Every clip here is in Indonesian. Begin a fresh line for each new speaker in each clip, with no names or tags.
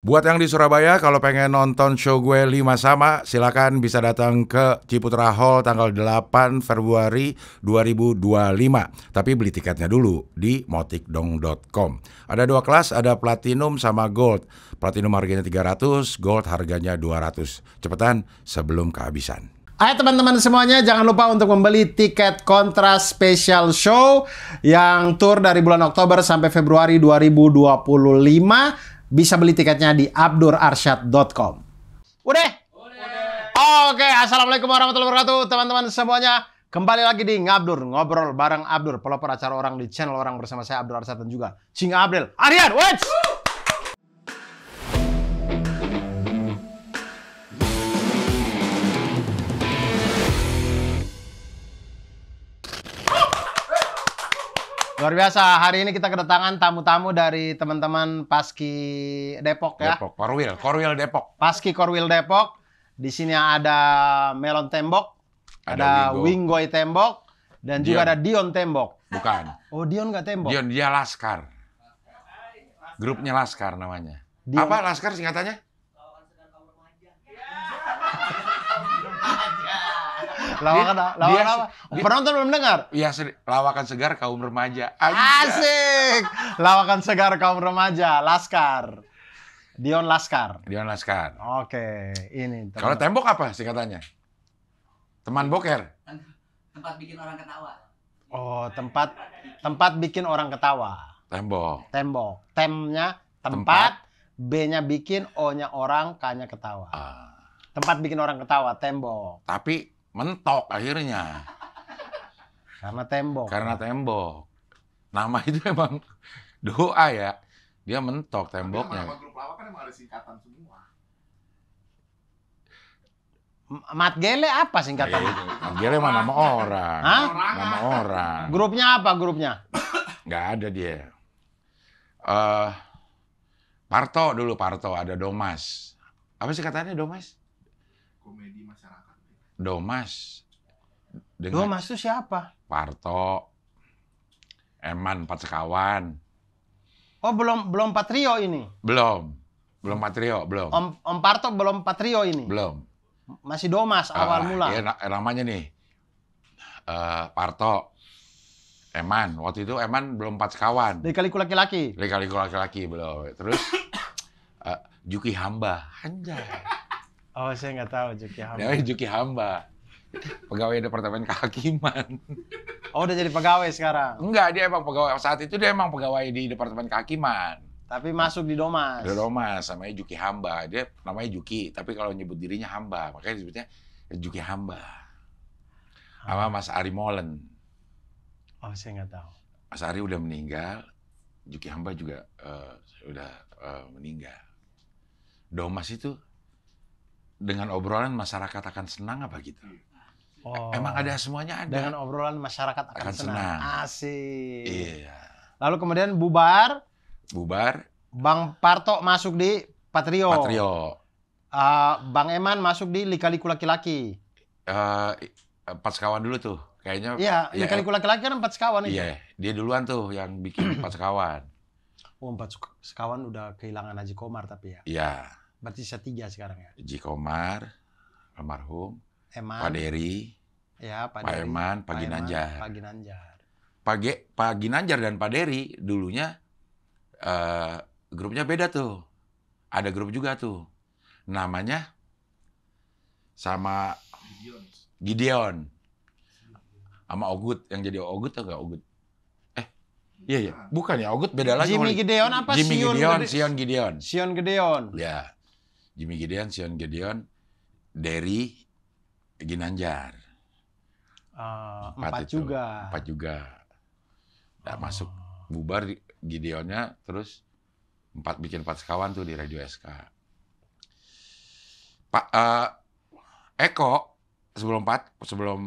Buat yang di Surabaya, kalau pengen nonton show gue 5 Sama, silakan bisa datang ke Ciputra Hall tanggal 8 Februari 2025. Tapi beli tiketnya dulu di motikdong.com. Ada 2 kelas, ada Platinum sama Gold. Platinum harganya 300, Gold harganya 200. Cepetan sebelum kehabisan.
Hai teman-teman semuanya, jangan lupa untuk membeli tiket Kontras Special Show yang tour dari bulan Oktober sampai Februari 2025. Bisa beli tiketnya di abdurarsyad.com. Udah? Oke, assalamualaikum warahmatullahi wabarakatuh teman-teman semuanya. Kembali lagi di Ngabdur, ngobrol bareng Abdur, pelopor acara orang di channel orang bersama saya Abdur Arsyad dan juga Cing Abdel Aryan. Wets! Luar biasa, hari ini kita kedatangan tamu-tamu dari teman-teman Paski Depok ya.
Depok, Korwil Depok.
Paski Korwil Depok. Di sini ada Melon Tembok, ada Winggoy Tembok, dan juga ada Dion Tembok.
Bukan.
Oh, Dion nggak Tembok?
Dion, dia Laskar. Grupnya Laskar namanya.
Dion.
Apa Laskar singkatannya?
Lawakan apa? Penonton belum dengar?
Iya, lawakan segar kaum remaja.
Asik! Lawakan segar kaum remaja, Laskar. Dion Laskar.
Dion Laskar.
Oke, ini.
Kalau Tembok apa singkatannya? Teman boker.
Tempat bikin orang ketawa.
Oh, tempat bikin orang ketawa.
Tembok.
Tembok. Temnya tempat, B-nya bikin, O-nya orang, K-nya ketawa. Tempat bikin orang ketawa, tembok.
Tapi mentok akhirnya.
Karena tembok.
Karena tembok. Nama itu emang doa ya. Dia mentok temboknya.
Nama grup lawak kan emang ada singkatan semua.
Mat Gele apa singkatannya?
Gere mah nama orang.
Hah?
Nama orang.
Grupnya apa grupnya?
Nggak ada dia. Parto dulu, Parto. Ada Domas. Apa sih katanya Domas?
Komedi masyarakat.
Domas.
Domas itu siapa?
Parto. Eman, 4 sekawan.
Oh, belum Patrio ini.
Belum Patrio, belum.
Om Parto belum Patrio ini.
Belum.
Masih Domas awal mula.
Iya, namanya nih. Parto. Eman. Waktu itu Eman belum 4 sekawan.
Lika-liku laki-laki.
Lika-liku laki-laki belum. Terus Juki Hamba. Anjay.
Oh, saya nggak tahu Juki Hamba.
Namanya Juki Hamba. Pegawai Departemen Kehakiman.
Oh, udah jadi pegawai sekarang.
Enggak, dia emang pegawai. Saat itu dia emang pegawai di Departemen Kehakiman.
Tapi masuk di Domas.
Di Domas, namanya Juki Hamba. Dia namanya Juki, tapi kalau nyebut dirinya Hamba. Makanya disebutnya Juki Hamba. Sama Mas Ari Molen.
Oh, saya nggak tahu.
Mas Ari udah meninggal. Juki Hamba juga udah meninggal. Domas itu dengan obrolan masyarakat akan senang apa gitu?
Oh.
Emang ada semuanya ada.
Dengan obrolan masyarakat akan senang. Asik.
Iya.
Lalu kemudian bubar.
Bang
Parto masuk di Patrio. Bang Eman masuk di Lika-liku laki-laki.
4 sekawan dulu tuh. Kayaknya.
Iya, Lika-liku laki-laki kan 4 sekawan itu.
Iya, dia duluan tuh yang bikin 4 sekawan.
Oh, 4 sekawan udah kehilangan Haji Komar tapi ya.
Iya.
Berarti sisa 3 sekarang ya.
Haji Komar, almarhum.
Eman.
Pak Dery.
Ya, Pak
Dery. Eman, Pak Ginanjar.
Pak Ginanjar.
Pak Ginanjar dan Pak Dery dulunya grupnya beda tuh. Ada grup juga tuh. Namanya sama Gideon. Sama Ogut, yang jadi Ogut atau enggak Ogut? Iya. Bukan ya, Ogut beda lagi.
Jimmy Gideon apa?
Jimmy Gideon, Sion Gideon.
Sion Gideon.
Ya. Jimmy Gideon, Sion Gideon, Dery, Ginanjar.
4 juga.
4 juga. Nah, masuk bubar Gideonnya, terus bikin 4 sekawan tuh di Radio SK. Pak Eko sebelum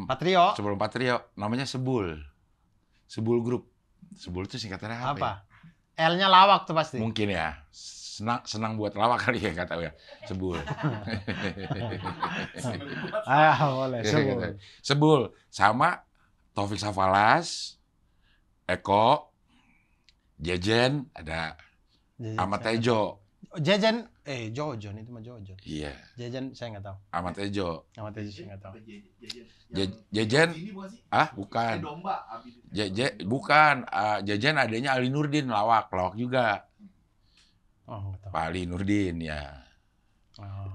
Patrio namanya Sebul Group. Sebul itu singkatannya apa?
Apa? L-nya lawak tuh pasti.
Mungkin ya. Senang buat lawak kali ya, nggak tahu ya. Sebul.
Boleh. Sebul.
Sebul sama Taufik Safalas, Eko, Jejen, ada Ahmad Tejo.
Jejen, Jojon itu mah Jojon.
Iya,
Jejen saya nggak tahu.
Ahmad Tejo.
Nama Tejo saya nggak tahu.
Jejen,
Ini bukan sih?
bukan.
Domba. Abi.
Bukan, Jejen adanya Ali Nurdin, lawak juga.
Oh, nggak tahu.
Pak Ali Nurdin ya.
Oh.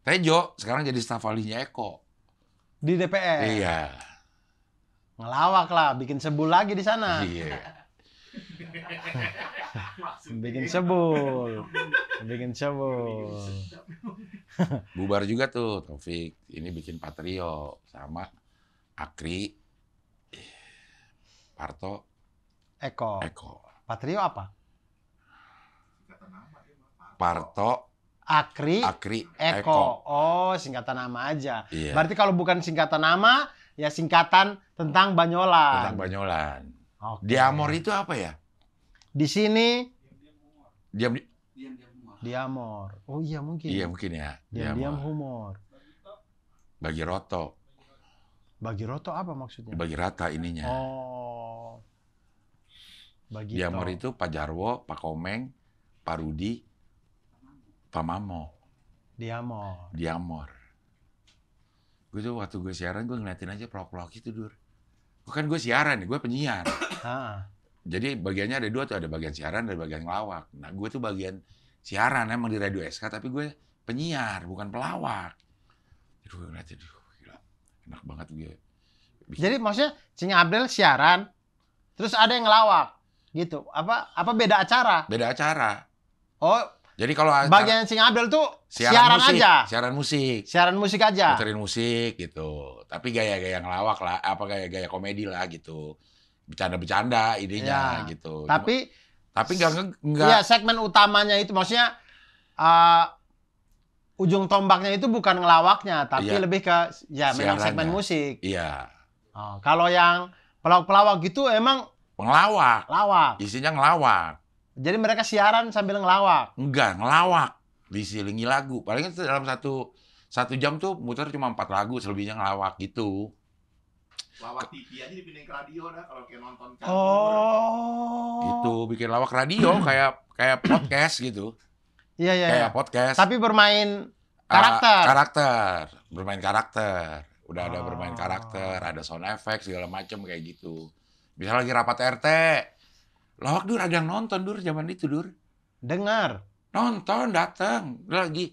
Tejo sekarang jadi staf ahlinya Eko.
Di DPR.
Iya.
Ngelawak lah, bikin sebul lagi di sana.
Iya.
Bikin sebul. Bikin sebul.
Bubar juga tuh Taufik. Ini bikin Patrio sama Akri, Parto,
Eko. Patrio apa?
Singkatan nama dia mah.
Parto,
Akri,
Eko.
Oh, singkatan nama aja.
Iya.
Berarti kalau bukan singkatan nama, ya singkatan tentang Banyolan.
Tentang Banyolan.
Oke.
Diamor itu apa ya?
Di sini
Diam.
Diam-diam semua.
Diamor. Oh iya mungkin.
Iya mungkin ya.
Diam-diam humor.
Bagi roto,
Bagi roto apa maksudnya?
bagi rata ininya.
Oh. Bagi
Diamor itu Pak Jarwo, Pak Komeng, Pak Rudi, Pak Mamo. Diamor. Gue tuh waktu gue siaran gue ngeliatin aja pelawak-pelawak itu, Dur. Kan gue siaran nih, gue penyiar. Jadi bagiannya ada dua tuh, ada bagian siaran, ada bagian ngelawak. Nah gue tuh bagian siaran emang di Radio SK, tapi gue penyiar, bukan pelawak. Jadi gue ngeliatin, gila, enak banget gue.
Jadi maksudnya Cing Abdel siaran, terus ada yang ngelawak, gitu. Apa beda acara?
Beda acara.
Oh,
Jadi kalau
bagian Cing Abdel tuh siaran
musik,
aja.
siaran musik.
Siaran musik aja.
Muterin musik gitu. Tapi gaya-gaya ngelawak lah, apa gaya-gaya komedi lah gitu. Bercanda-bercanda idenya
Ya,
gitu.
Tapi
enggak
iya, segmen utamanya itu maksudnya ujung tombaknya itu bukan ngelawaknya, tapi
Iya.
lebih ke ya memang
Siarannya.
segmen musik.
Iya,
Oh, kalau yang pelawak-pelawak gitu emang
ngelawak.
lawak.
Isinya ngelawak.
Jadi mereka siaran sambil ngelawak.
Enggak, ngelawak. Diselingi lagu. Paling dalam satu jam tuh muter cuma 4 lagu, selebihnya ngelawak gitu.
Lawak TV aja dipindahin ke radio dah kalau kayak nonton campur.
Oh.
Gitu, bikin lawak radio kayak podcast gitu.
Iya, iya.
Kayak
iya.
podcast.
Tapi bermain karakter.
Bermain karakter. Udah ada
Oh.
bermain karakter, ada sound effect segala macam kayak gitu. Bisa lagi rapat RT. Lawak, Dur, ada yang nonton, Dur, zaman itu, Dur.
Dengar.
Nonton, datang. Lagi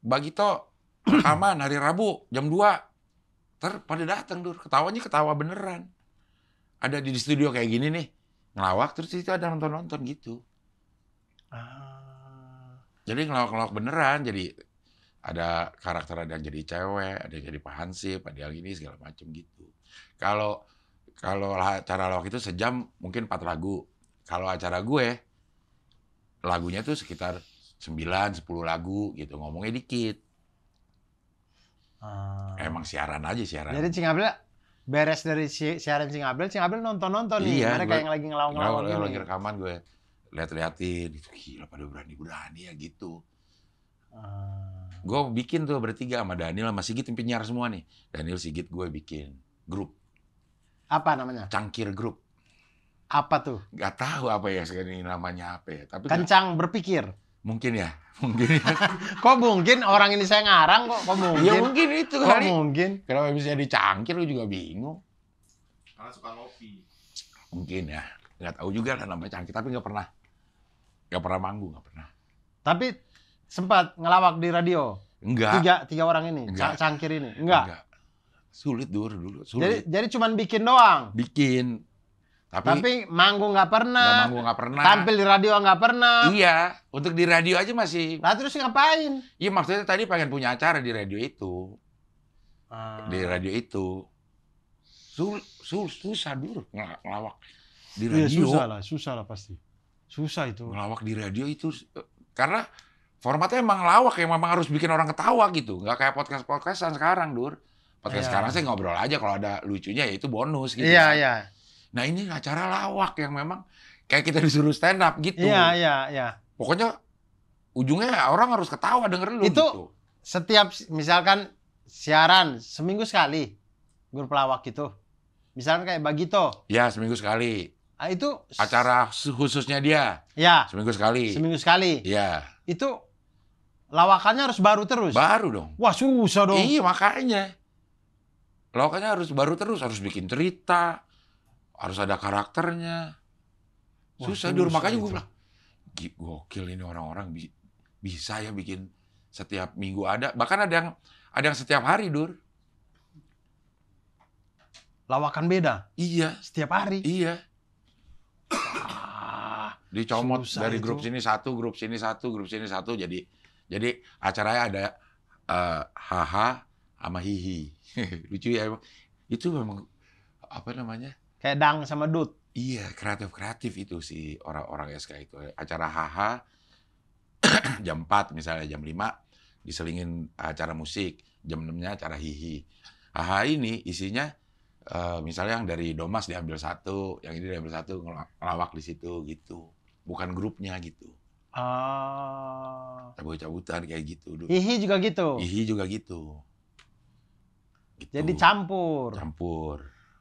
Bagito rekaman hari Rabu jam 2. Pada datang, Dur. Ketawanya ketawa beneran. Ada di studio kayak gini nih. Ngelawak, terus itu ada nonton-nonton gitu. Jadi ngelawak-ngelawak beneran. Jadi ada karakter, ada yang jadi cewek, ada yang jadi Pak Hansip, ada yang ini segala macam gitu. Kalau acara lawak itu sejam mungkin 4 lagu. Kalau acara gue, lagunya tuh sekitar 9-10 lagu gitu. Ngomongnya dikit. Emang siaran aja, siaran.
Jadi Cing Abdel beres dari siaran Cing Abdel nonton-nonton nih.
Iya,
Mereka yang lagi ngelawak-ngelawak
Kalau lagi
gini.
rekaman gue lihat-liatin, gitu, gila pada berani-berani ya gitu. Gue bikin tuh bertiga sama Daniel sama Sigit, penyiar semua nih. Daniel, Sigit, gue bikin grup.
Apa namanya?
Cangkir Grup.
Apa tuh?
Gak tahu apa ya sekarang ini namanya apa ya. Tapi
Kencang berpikir.
mungkin ya. Mungkin ya.
Kok mungkin orang ini saya ngarang kok? Kok mungkin?
Ya mungkin itu
Kok
kali.
mungkin?
Kenapa bisa dicangkir, gue juga bingung.
Karena suka ngopi.
Mungkin ya. Gak tahu juga lah namanya cangkir. Tapi gak pernah manggung, gak pernah.
Tapi sempat ngelawak di radio.
Enggak.
Tiga orang ini,
Enggak.
cangkir ini. Enggak.
Sulit dulu. Sulit.
Jadi cuman bikin doang.
Bikin.
Tapi manggung nggak
Nggak
pernah.
manggung, nggak pernah.
Tampil di radio nggak pernah.
Iya, untuk di radio aja masih.
Lah terus ngapain?
Iya, maksudnya tadi pengen punya acara di radio itu. Di radio itu. Susah dulu ngelawak di
Iya,
radio.
susah lah pasti. Susah itu.
Ngelawak di radio itu. Karena formatnya emang ngelawak, yang memang harus bikin orang ketawa gitu. Nggak kayak podcast-podcastan sekarang, Dur. Podcast
Iya.
sekarang sih ngobrol aja, kalau ada lucunya ya itu bonus gitu.
Iya,
kan.
iya.
Nah ini acara lawak yang memang kayak kita disuruh stand up gitu.
Iya.
Pokoknya ujungnya orang harus ketawa denger lu
Itu
gitu.
setiap misalkan siaran seminggu sekali grup pelawak gitu. Misalkan kayak Bagito.
Ya seminggu sekali.
Itu
Acara khususnya dia.
ya
Seminggu sekali.
seminggu sekali.
Iya.
Itu lawakannya harus baru terus.
Baru dong.
Wah susah dong.
Iya makanya. Lawakannya harus baru terus, harus bikin cerita, harus ada karakternya.
Wah,
Susah Dur,
susah
makanya
itu.
gue bilang, gokil ini orang-orang bisa ya bikin setiap minggu ada, bahkan ada yang setiap hari Dur.
Lawakan beda
Iya,
setiap hari.
iya.
Ah,
Dicomot
susah
dari
itu.
grup sini satu, grup sini satu, grup sini satu. Jadi acaranya ada haha sama hihi. Lucu ya emang. Itu memang apa namanya?
Kayak dang sama dut.
Iya, kreatif itu si orang-orang SK itu. Acara haha jam 4 misalnya jam 5 diselingin acara musik, jam 6-nya acara hihi. Haha ini isinya misalnya yang dari Domas diambil satu, yang ini diambil satu, ngelawak di situ gitu. Bukan grupnya gitu. Cabut-cabutan kayak gitu.
Hihi juga gitu.
Hihi juga gitu. Gitu.
Jadi campur.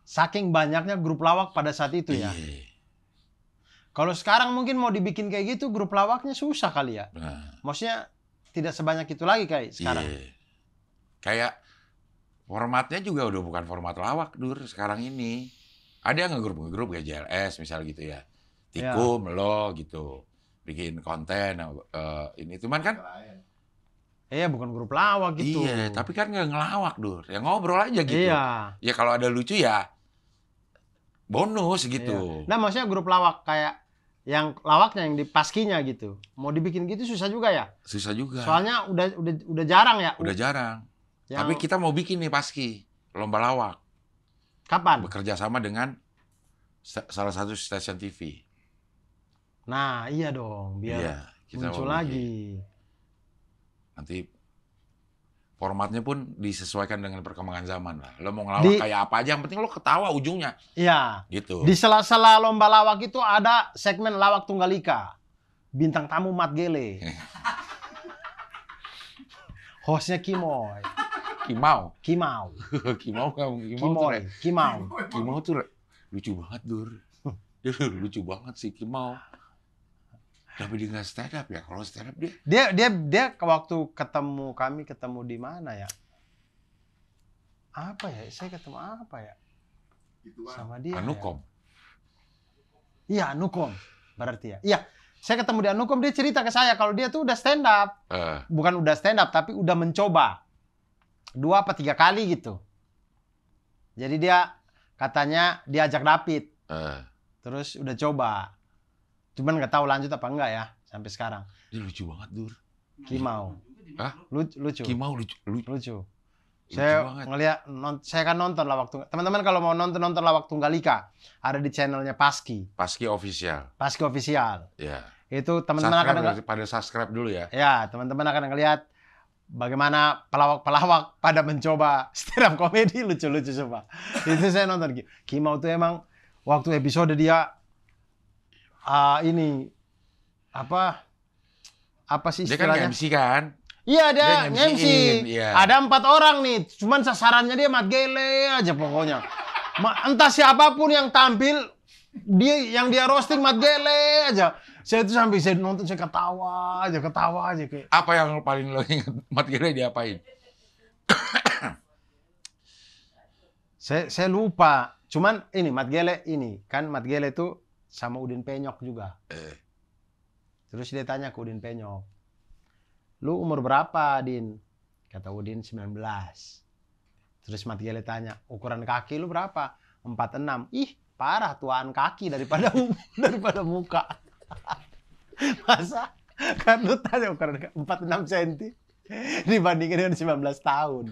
Saking banyaknya grup lawak pada saat itu ya.
Iya.
Kalau sekarang mungkin mau dibikin kayak gitu, grup lawaknya susah kali ya.
Nah,
Maksudnya tidak sebanyak itu lagi kayak sekarang.
iya. Kayak formatnya juga udah bukan format lawak Dur sekarang ini. Ada yang ngegrup kayak JLS misal gitu ya. Tikum, lo gitu. Bikin konten ini. Cuman kan
Iya, bukan grup lawak gitu.
iya, tapi kan nggak ngelawak Dur. Ya ngobrol aja gitu.
Iya.
Ya kalau ada lucu ya bonus gitu.
Iya. Nah, maksudnya grup lawak kayak yang lawaknya yang di paskinya gitu. Mau dibikin gitu susah juga ya?
Susah juga.
Soalnya udah jarang ya.
Udah jarang.
Yang-
Tapi kita mau bikin nih paski lomba lawak.
Kapan?
Bekerja sama dengan salah satu stasiun TV.
Nah, iya dong, biar
Iya, kita
muncul
mau bikin.
lagi.
Nanti formatnya pun disesuaikan dengan perkembangan zaman lah. Lo mau ngelawak kayak apa aja, yang penting lo ketawa ujungnya.
Iya.
Gitu.
Di sela-sela lomba lawak itu ada segmen lawak tunggal ika. Bintang tamu Mat Gele. Hostnya Kimoy.
Kimau.
Kimau.
Kimau tuh lucu banget, Dur. Dia lucu banget sih Kimau. Tapi dia nggak stand up ya. Kalau stand up
Dia waktu kami ketemu di mana ya? Apa ya? Saya ketemu apa ya? Sama dia.
Anukom.
Iya, Anukom. Berarti ya. Iya, saya ketemu di Anukom, dia cerita ke saya kalau dia tuh udah stand up. Bukan udah stand up, tapi udah mencoba 2 apa 3 kali gitu. Jadi dia katanya diajak David. Terus udah coba. Cuman nggak tahu lanjut apa enggak ya sampai sekarang.
Dia lucu banget, Dur.
Kimau.
Hah?
Lucu.
Kimau lucu.
Saya
banget.
ngeliat, saya kan nonton Lawak Tunggal. Teman-teman kalau mau nonton Lawak Tunggal Ika, ada di channelnya Paski
Official.
Paski Official.
Ya.
Itu teman-teman akan
Pada subscribe dulu ya.
ya, teman-teman akan ngelihat bagaimana pelawak-pelawak pada mencoba stand up comedy lucu-lucu coba. Itu saya nonton. Kimau tuh emang waktu episode dia ini apa sih
Dia kan
istilahnya?
MC kan?
Iya, dia
Dia
MC.
MC-in, iya.
Ada 4 orang nih, cuman sasarannya dia Mat Gele aja pokoknya. Entah siapapun yang tampil, dia roasting Mat Gele aja. Saya tuh sampai saya nonton saya ketawa aja kayak.
Apa yang paling lo ingat Mat Gele diapain?
Saya lupa. Cuman ini Mat Gele itu sama Udin Penyok juga. Terus dia tanya ke Udin Penyok, "Lu umur berapa, Din?" Kata Udin 19. Terus Mat Gele tanya, "Ukuran kaki lu berapa?" 46. Ih, parah, tuaan kaki daripada muka. Masa kan lu tanya ukuran 46 cm dibandingin dengan 19 tahun.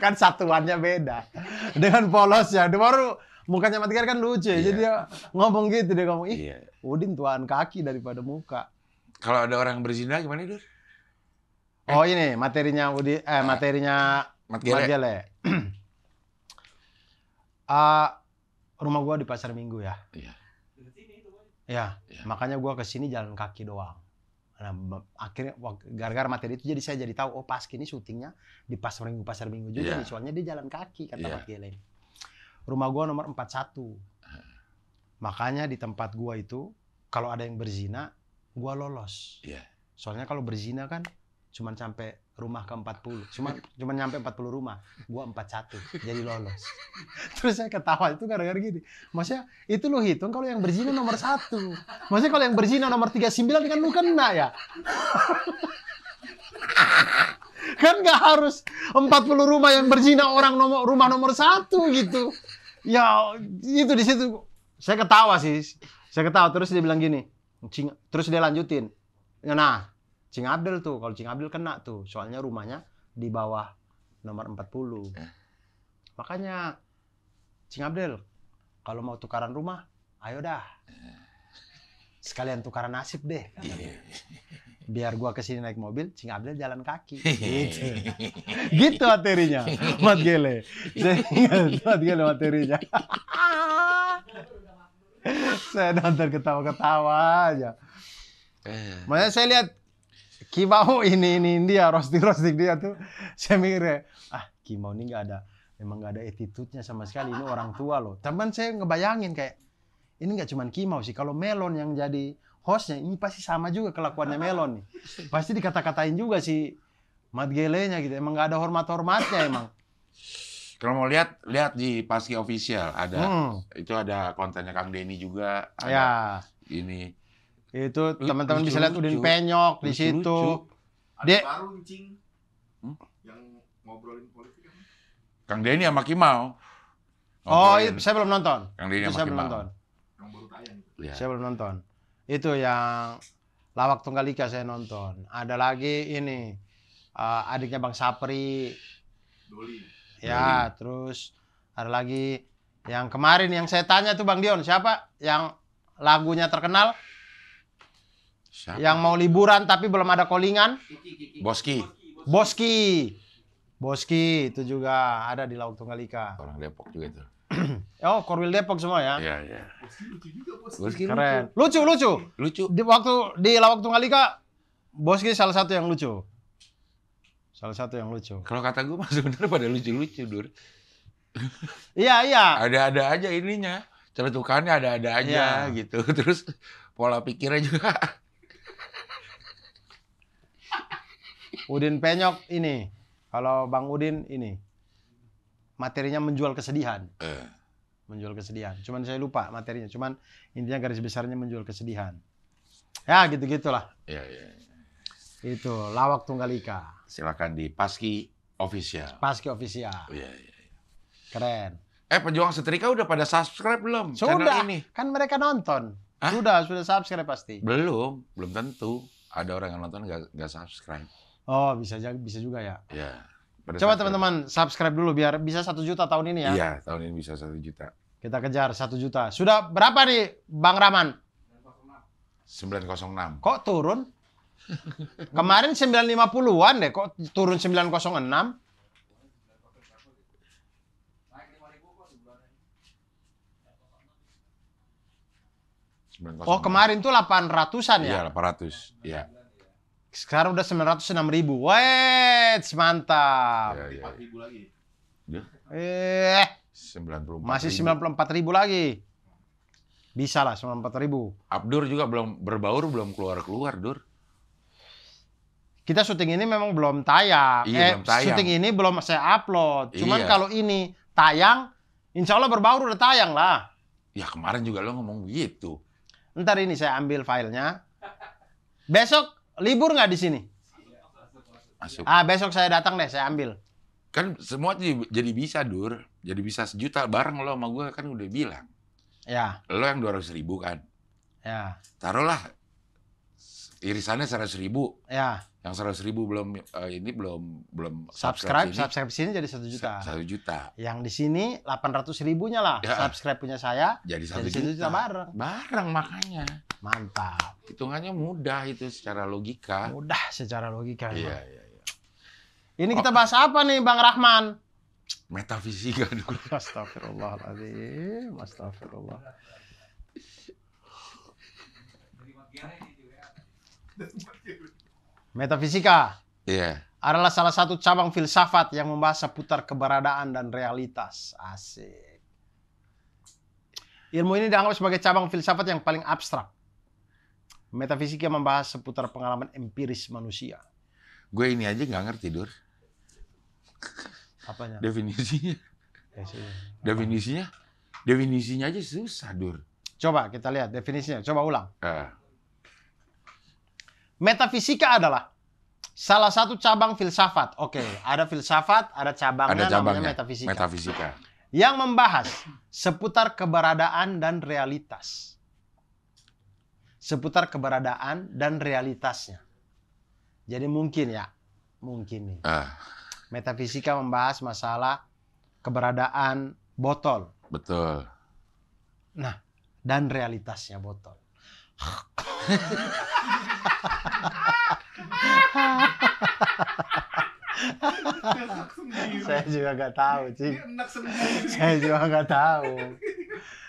Kan satuannya beda. Dengan polosnya. Dia baru mukanya Mat Gele kan lucu ya.
Iya.
Jadi dia ngomong gitu, dia ngomong, "Ih,
Iya.
Udin tuaan kaki daripada muka."
Kalau ada orang berzina gimana, Dur?
Oh, ini materinya materinya
Mat
Mat
Gele.
Gele. Rumah gua di Pasar Minggu ya.
Iya.
Ya,
Iya.
makanya gua kesini jalan kaki doang. Nah, akhirnya gara-gara materi itu jadi saya jadi tahu, oh Paski ini syutingnya di Pasar Minggu juga
Iya.
nih, soalnya dia jalan kaki kata
Iya.
Mat Gele. Rumah gua nomor 41. Makanya di tempat gua itu kalau ada yang berzina, gua lolos.
Iya.
Soalnya kalau berzina kan cuman sampai rumah ke 40. Cuman nyampe 40 rumah. Gua 41. Jadi lolos. Terus saya ketawa itu gara-gara gini. Maksudnya itu lu hitung kalau yang berzina nomor 1. Maksudnya kalau yang berzina nomor 39 kan lu kena ya. Kan nggak harus 40 rumah yang berzina rumah nomor 1 gitu. Ya itu di situ saya ketawa sih. Saya ketawa terus dia bilang gini. Terus dia lanjutin. Nah, Cing Abdel tuh, kalau Cing Abdel kena tuh, soalnya rumahnya di bawah nomor 40. Makanya Cing Abdel kalau mau tukaran rumah, ayo dah. Sekalian tukaran nasib deh. Biar gua kesini naik mobil, Cing Abdel jalan kaki. Gitu. Gitu materinya. Mat Gele. Saya ingat Mat Gele materinya. Saya nonton ketawa-ketawa aja. Makanya saya lihat Kimau ini dia roasting dia tuh. Saya mikir Kimau ini memang nggak ada attitude-nya sama sekali. Ini orang tua loh. Teman saya ngebayangin kayak ini nggak cuma Kimau sih. Kalau Melon yang jadi hostnya ini pasti sama juga kelakuannya Melon nih. Pasti dikata-katain juga si Mat Gelenya gitu. Emang nggak ada hormat-hormatnya emang.
Kalau mau lihat di Paski Official ada itu ada kontennya Kang Denny juga. Ada
Ya.
Ini
Itu teman-teman bisa lihat Udin Penyok di situ.
Ada baru Cing yang ngobrolin politik kan?
Kang Denny sama Kimau.
Oh, itu saya belum nonton.
Kang Denny
Itu
sama
saya belum
Kimau.
nonton.
Yang baru tayang itu.
Ya.
Saya belum nonton. Itu yang Lawak Tunggal Ika saya nonton. Ada lagi ini adiknya Bang Sapri.
Doli.
Ya, terus ada lagi yang kemarin yang saya tanya tuh Bang Dion, siapa yang lagunya terkenal?
Siapa?
Yang mau liburan tapi belum ada callingan?
Kiki.
Boski.
Boski itu juga ada di Lawak Tunggal Ika.
Orang Depok juga itu.
Oh, Korwil Depok semua ya.
Iya.
Boski lucu juga, Bos.
Boski
Keren. Lucu.
lucu.
Di Lawak Tunggal Ika, Boski salah satu yang lucu.
Kalau kata gue mah sebenarnya pada lucu-lucu, Dur.
Iya.
Ada-ada aja ininya. Celetukannya ada-ada aja
Iya.
gitu. Terus pola pikirnya juga.
Udin Penyok ini. Kalau Bang Udin ini. Materinya menjual kesedihan. Menjual kesedihan. Cuman saya lupa materinya. Cuman intinya garis besarnya menjual kesedihan. Ya gitu-gitulah.
Iya.
Itu Lawak Tunggal Ika.
Silakan di Paski Official.
Paski Official.
Iya.
Keren.
Pejuang Setrika udah pada subscribe belum channel
Sudah.
ini?
Kan mereka nonton.
Hah?
Sudah subscribe pasti.
Belum tentu. Ada orang yang nonton nggak subscribe.
Oh, bisa juga ya.
Ya.
Coba teman-teman subscribe dulu biar bisa 1 juta tahun ini ya.
Iya, tahun ini bisa 1 juta.
Kita kejar 1 juta. Sudah berapa nih Bang Rahman?
906.
Kok turun? Kemarin 950-an deh, kok turun 906? Oh, kemarin tuh 800-an ya?
Iya, 800. Iya.
Sekarang udah 906.000. Wait, mantap.
Iya.
4.000 lagi.
94.
Masih 94.000 lagi. Bisa lah 94.000.
Abdur juga belum berbaur, belum keluar, Dur.
Kita syuting ini memang belum tayang.
Iya, belum tayang.
Syuting ini belum saya upload. Cuman
Iya.
kalau ini tayang, insya Allah berbaur udah tayang lah.
Ya kemarin juga lo ngomong gitu.
Ntar ini saya ambil filenya. Besok libur nggak di sini?
Masuk.
Besok saya datang deh, saya ambil.
Kan semua jadi bisa, Dur. Jadi bisa 1 juta bareng lo sama gue kan udah bilang.
Ya,
Lo yang 200.000 kan.
ya,
Taruhlah irisannya 100.000.
ya.
Yang 100.000 belum
Subscribe
sini.
sini jadi 1 juta.
1 juta.
Yang di sini 800.000-nya lah.
Ya.
Subscribe punya saya.
Jadi 1
Jadi 1 juta bareng.
Bareng makanya.
Mantap.
Hitungannya mudah itu secara logika.
Mudah secara logika.
Iya.
Ini kita bahas apa nih Bang Rahman?
Metafisika dulu.
Astagfirullahaladzim. Astagfirullah. Metafisika
Iya.
adalah salah satu cabang filsafat yang membahas seputar keberadaan dan realitas. Asik. Ilmu ini dianggap sebagai cabang filsafat yang paling abstrak. Metafisika membahas seputar pengalaman empiris manusia.
Gue ini aja nggak ngerti, Dur.
Apanya?
Definisinya.
Ya, sih.
Definisinya aja susah, Dur.
Coba kita lihat definisinya. Coba ulang.
Ah.
Metafisika adalah salah satu cabang filsafat. Oke, ada filsafat, ada cabangnya,
Ada
namanya
cabangnya.
metafisika.
Metafisika.
Yang membahas seputar keberadaan dan realitas. Seputar keberadaan dan realitasnya. Jadi mungkin nih.
Ah,
Metafisika membahas masalah keberadaan botol.
betul.
Nah, dan realitasnya botol. Saya juga nggak tahu, Cing.
Enak sendiri.
Saya juga nggak tahu.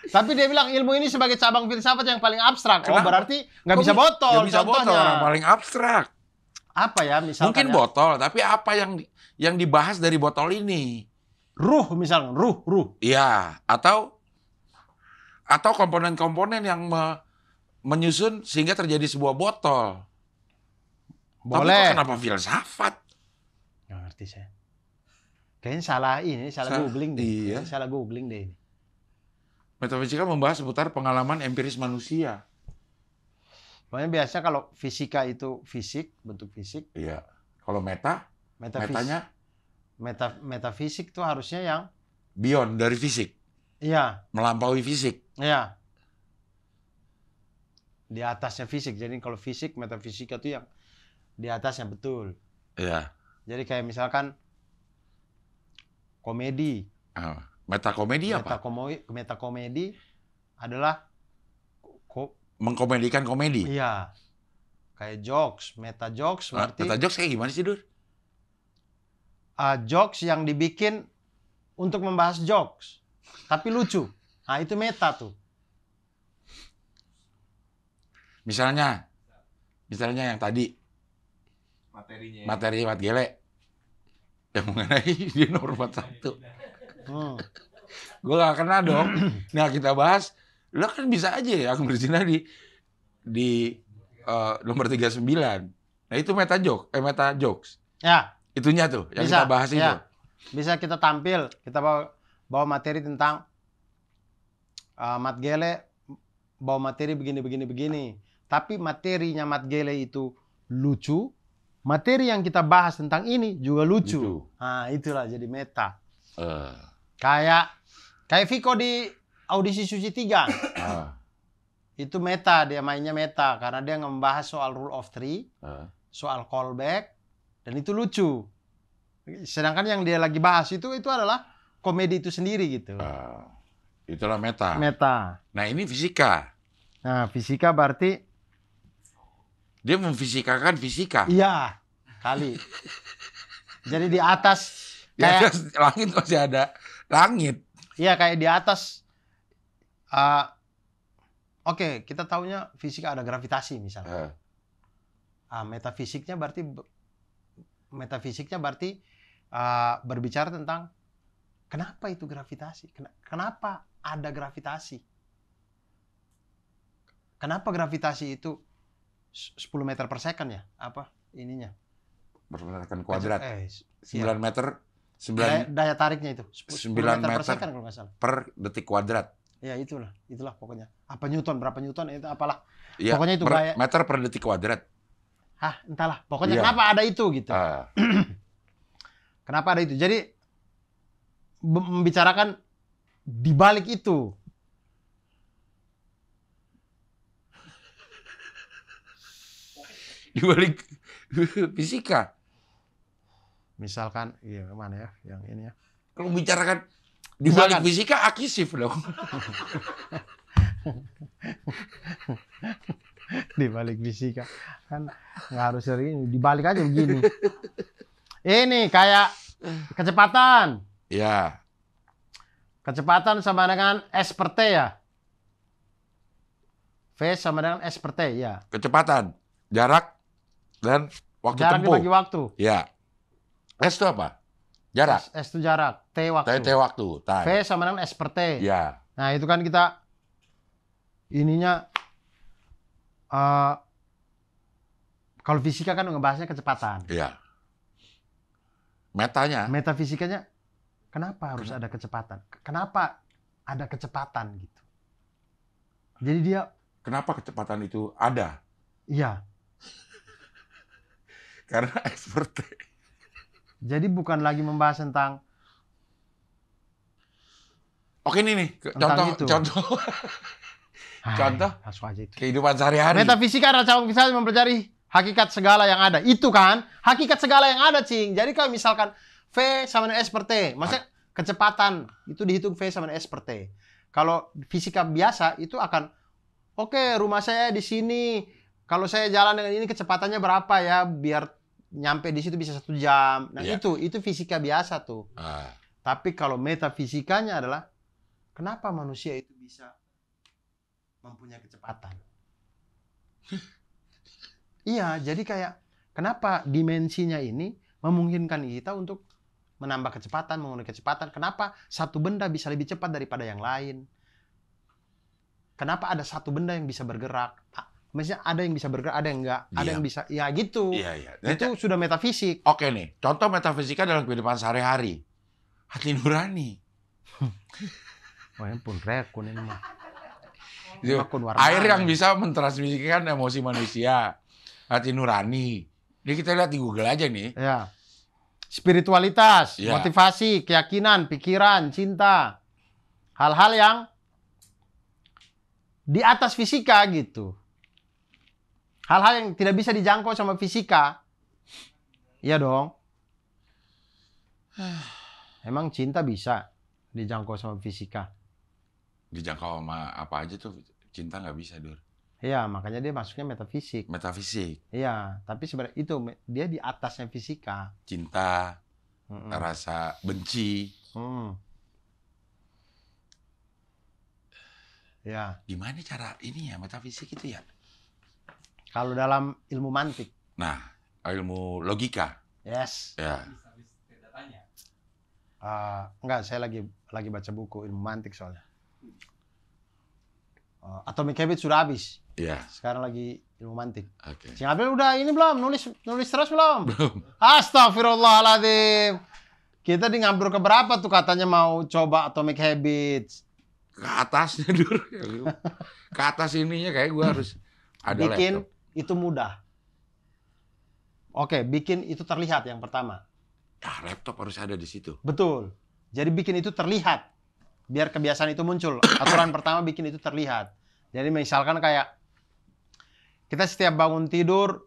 Tapi dia bilang ilmu ini sebagai cabang filsafat yang paling abstrak. Oh,
Kenapa?
berarti nggak bisa botol.
Nggak bisa botol,
contohnya.
orang paling abstrak.
Apa ya misalkan?
Mungkin
ya?
botol, tapi apa yang dibahas dari botol ini?
Ruh misalnya, ruh.
Iya, atau komponen-komponen yang menyusun sehingga terjadi sebuah botol. Tapi
Boleh.
kok kenapa filsafat?
Nggak ngerti saya. Kayaknya salah googling deh.
Iya.
Kayaknya salah googling deh ini.
Metafisika membahas seputar pengalaman empiris manusia.
Pokoknya biasanya kalau fisika itu fisik, bentuk fisik.
Iya. Kalau metanya
Metafisik tuh harusnya yang
beyond dari fisik,
iya,
melampaui fisik.
iya. Di atasnya fisik. Jadi kalau fisik, metafisika tuh yang di atasnya betul.
Iya.
Jadi kayak misalkan komedi.
Metakomedi apa?
Metakomedi adalah
Mengkomedikan komedi.
iya. Kayak jokes, meta jokes berarti
Meta jokes kayak gimana sih, Dur?
jokes yang dibikin untuk membahas jokes, tapi lucu. Nah, itu meta tuh.
Misalnya yang tadi
Materinya.
materi Mat Gele yang mengenai dia nomor 41. Gue gak kena dong. Nah, kita bahas. Lo kan bisa aja ya yang berzina di nomor 39. Nah, itu meta jokes.
Ya,
Itunya tuh yang
bisa,
kita bahas itu.
ya. Bisa kita tampil, kita bawa materi tentang Mat Gele, bawa materi begini. Tapi materinya Mat Gele itu lucu. Materi yang kita bahas tentang ini juga lucu.
Lucu.
Nah, itulah jadi meta.
Eh,
Kayak Viko di audisi Suci 3.
ah,
Itu meta, dia mainnya meta karena dia membahas soal rule of three,
ah.
soal callback, dan itu lucu. Sedangkan yang dia lagi bahas itu adalah komedi itu sendiri gitu.
Itulah meta.
Meta.
Nah, ini fisika.
Nah, fisika berarti
Dia memfisikakan fisika.
iya kali. Jadi di atas
Di
kayak
atas langit masih ada langit.
iya kayak di atas. Oke, kita taunya fisika ada gravitasi misalnya. Metafisiknya berarti berbicara tentang kenapa itu gravitasi? Kenapa ada gravitasi? Kenapa gravitasi itu 10 meter per second ya? Apa ininya?
Bermeterkan kuadrat. 9
iya.
meter 9
Daya tariknya itu 10 meter per
meter
second kalau nggak salah.
per detik kuadrat.
Ya itulah pokoknya. Apa Newton, berapa Newton itu apalah.
Ya,
Pokoknya itu gaya.
meter per detik kuadrat.
Entahlah. Pokoknya
Iya.
kenapa ada itu gitu. Kenapa ada itu? Jadi membicarakan di balik itu.
Di balik fisika.
Misalkan, iya mana ya, yang ini ya.
Kalau bicarakan di balik
Misalkan.
fisika akisif dong.
Di balik fisika kan nggak harus ini, di balik aja begini. Ini kayak kecepatan.
Ya,
Kecepatan sama dengan S per T ya. V sama dengan S per T ya.
kecepatan, jarak, dan waktu
Jarak
tempuh.
dibagi waktu.
Ya. S itu apa? Jarak.
S itu jarak, T waktu.
T waktu. Time.
V sama dengan S per T.
Ya.
Nah itu kan kita ininya kalau fisika kan ngebahasnya kecepatan.
Iya. Metanya.
Metafisikanya kenapa harus ada kecepatan? Kenapa ada kecepatan gitu? Jadi dia
Kenapa kecepatan itu ada?
iya.
Karena expert.
Jadi bukan lagi membahas tentang
Oke nih,
Tentang itu.
contoh Contoh?
langsung aja itu.
kehidupan sehari-hari.
Metafisika adalah cara kita mempelajari hakikat segala yang ada. Itu kan hakikat segala yang ada, Cing. Jadi kalau misalkan V sama dengan S per T, maksudnya kecepatan itu dihitung V sama dengan S per T. Kalau fisika biasa itu akan oke, rumah saya di sini. Kalau saya jalan dengan ini kecepatannya berapa ya biar nyampe di situ bisa 1 jam. Nah,
Iya.
itu fisika biasa tuh.
Ah,
Tapi kalau metafisikanya adalah kenapa manusia itu bisa mempunyai kecepatan? Iya, jadi kayak kenapa dimensinya ini memungkinkan kita untuk menambah kecepatan, mengurangi kecepatan. Kenapa satu benda bisa lebih cepat daripada yang lain? Kenapa ada satu benda yang bisa bergerak? Maksudnya ada yang bisa bergerak, ada yang enggak, ada
Iya.
yang bisa, ya gitu.
iya.
Itu sudah metafisik.
Oke nih, contoh metafisika dalam kehidupan sehari-hari. Hati nurani.
Oh, ya ampun, rekun ini mah.
Itu,
Akun warna.
air yang bisa mentransmisikan emosi manusia. Hati nurani. Ini kita lihat di Google aja nih.
Ya. Spiritualitas,
Ya.
motivasi, keyakinan, pikiran, cinta. Hal-hal yang di atas fisika gitu. Hal-hal yang tidak bisa dijangkau sama fisika. Iya dong. Emang cinta bisa dijangkau sama fisika?
Dijangkau sama apa aja tuh. Cinta nggak bisa, Dur.
Iya, makanya dia masuknya metafisik.
Metafisik.
Iya, tapi sebenarnya itu dia di atasnya fisika.
Cinta,
Mm-mm.
rasa benci.
Hmm. Ya,
Gimana cara ini ya, metafisik itu ya?
kalau dalam ilmu mantik,
Nah, ilmu logika.
yes.
Ya.
Enggak, saya lagi baca buku ilmu mantik soalnya. Atomic Habits sudah habis.
Iya.
Sekarang lagi ilmu mantik.
Oke.
Sing Abdul udah ini belum? Nulis terus belum? Astagfirullahaladzim. Kita di ngabur ke berapa tuh katanya mau coba Atomic Habits.
Ke atasnya, Dur. Ke atas ininya kayak gue harus ada
Bikin
laptop.
itu mudah. Oke, bikin itu terlihat yang pertama.
Ah, laptop harus ada di situ.
Betul. Jadi bikin itu terlihat. Biar kebiasaan itu muncul. Aturan pertama bikin itu terlihat. Jadi misalkan kayak kita setiap bangun tidur,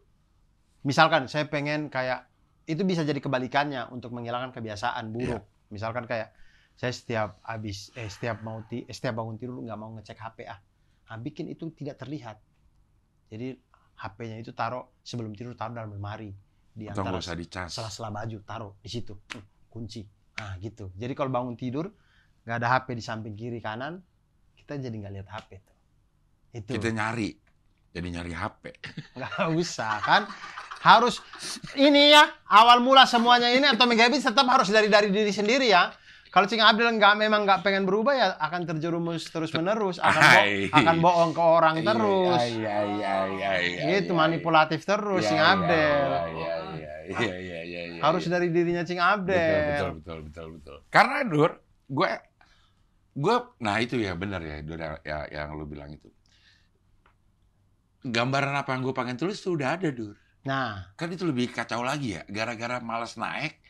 misalkan saya pengen kayak itu bisa jadi kebalikannya untuk menghilangkan kebiasaan buruk. Misalkan kayak saya setiap bangun tidur nggak mau ngecek HP Nah, bikin itu tidak terlihat. Jadi HP-nya itu taruh sebelum tidur, taruh dalam lemari di
Atau
antara
nggak usah dicas.
sela-sela baju, taruh di situ, kunci. Nah gitu. Jadi kalau bangun tidur nggak ada HP di samping kiri kanan, kita jadi nggak lihat HP tuh. Itu
Kita nyari. Jadi nyari HP.
nggak usah kan. Harus ini ya awal mula semuanya ini Atomic Habits tetap harus dari diri sendiri ya. Kalau Cing Abdul memang nggak pengen berubah ya akan terjerumus terus menerus, akan bohong ke orang terus.
Iya.
Gitu manipulatif terus Cing Abdul.
Iya.
Harus dari dirinya Cing Abdul.
Betul. Karena Dur, gue nah itu ya benar ya Dur ya yang lu bilang itu. Gambaran apa yang gue pengen tulis tuh udah ada, Dur.
Nah,
Kan itu lebih kacau lagi ya, gara-gara malas naik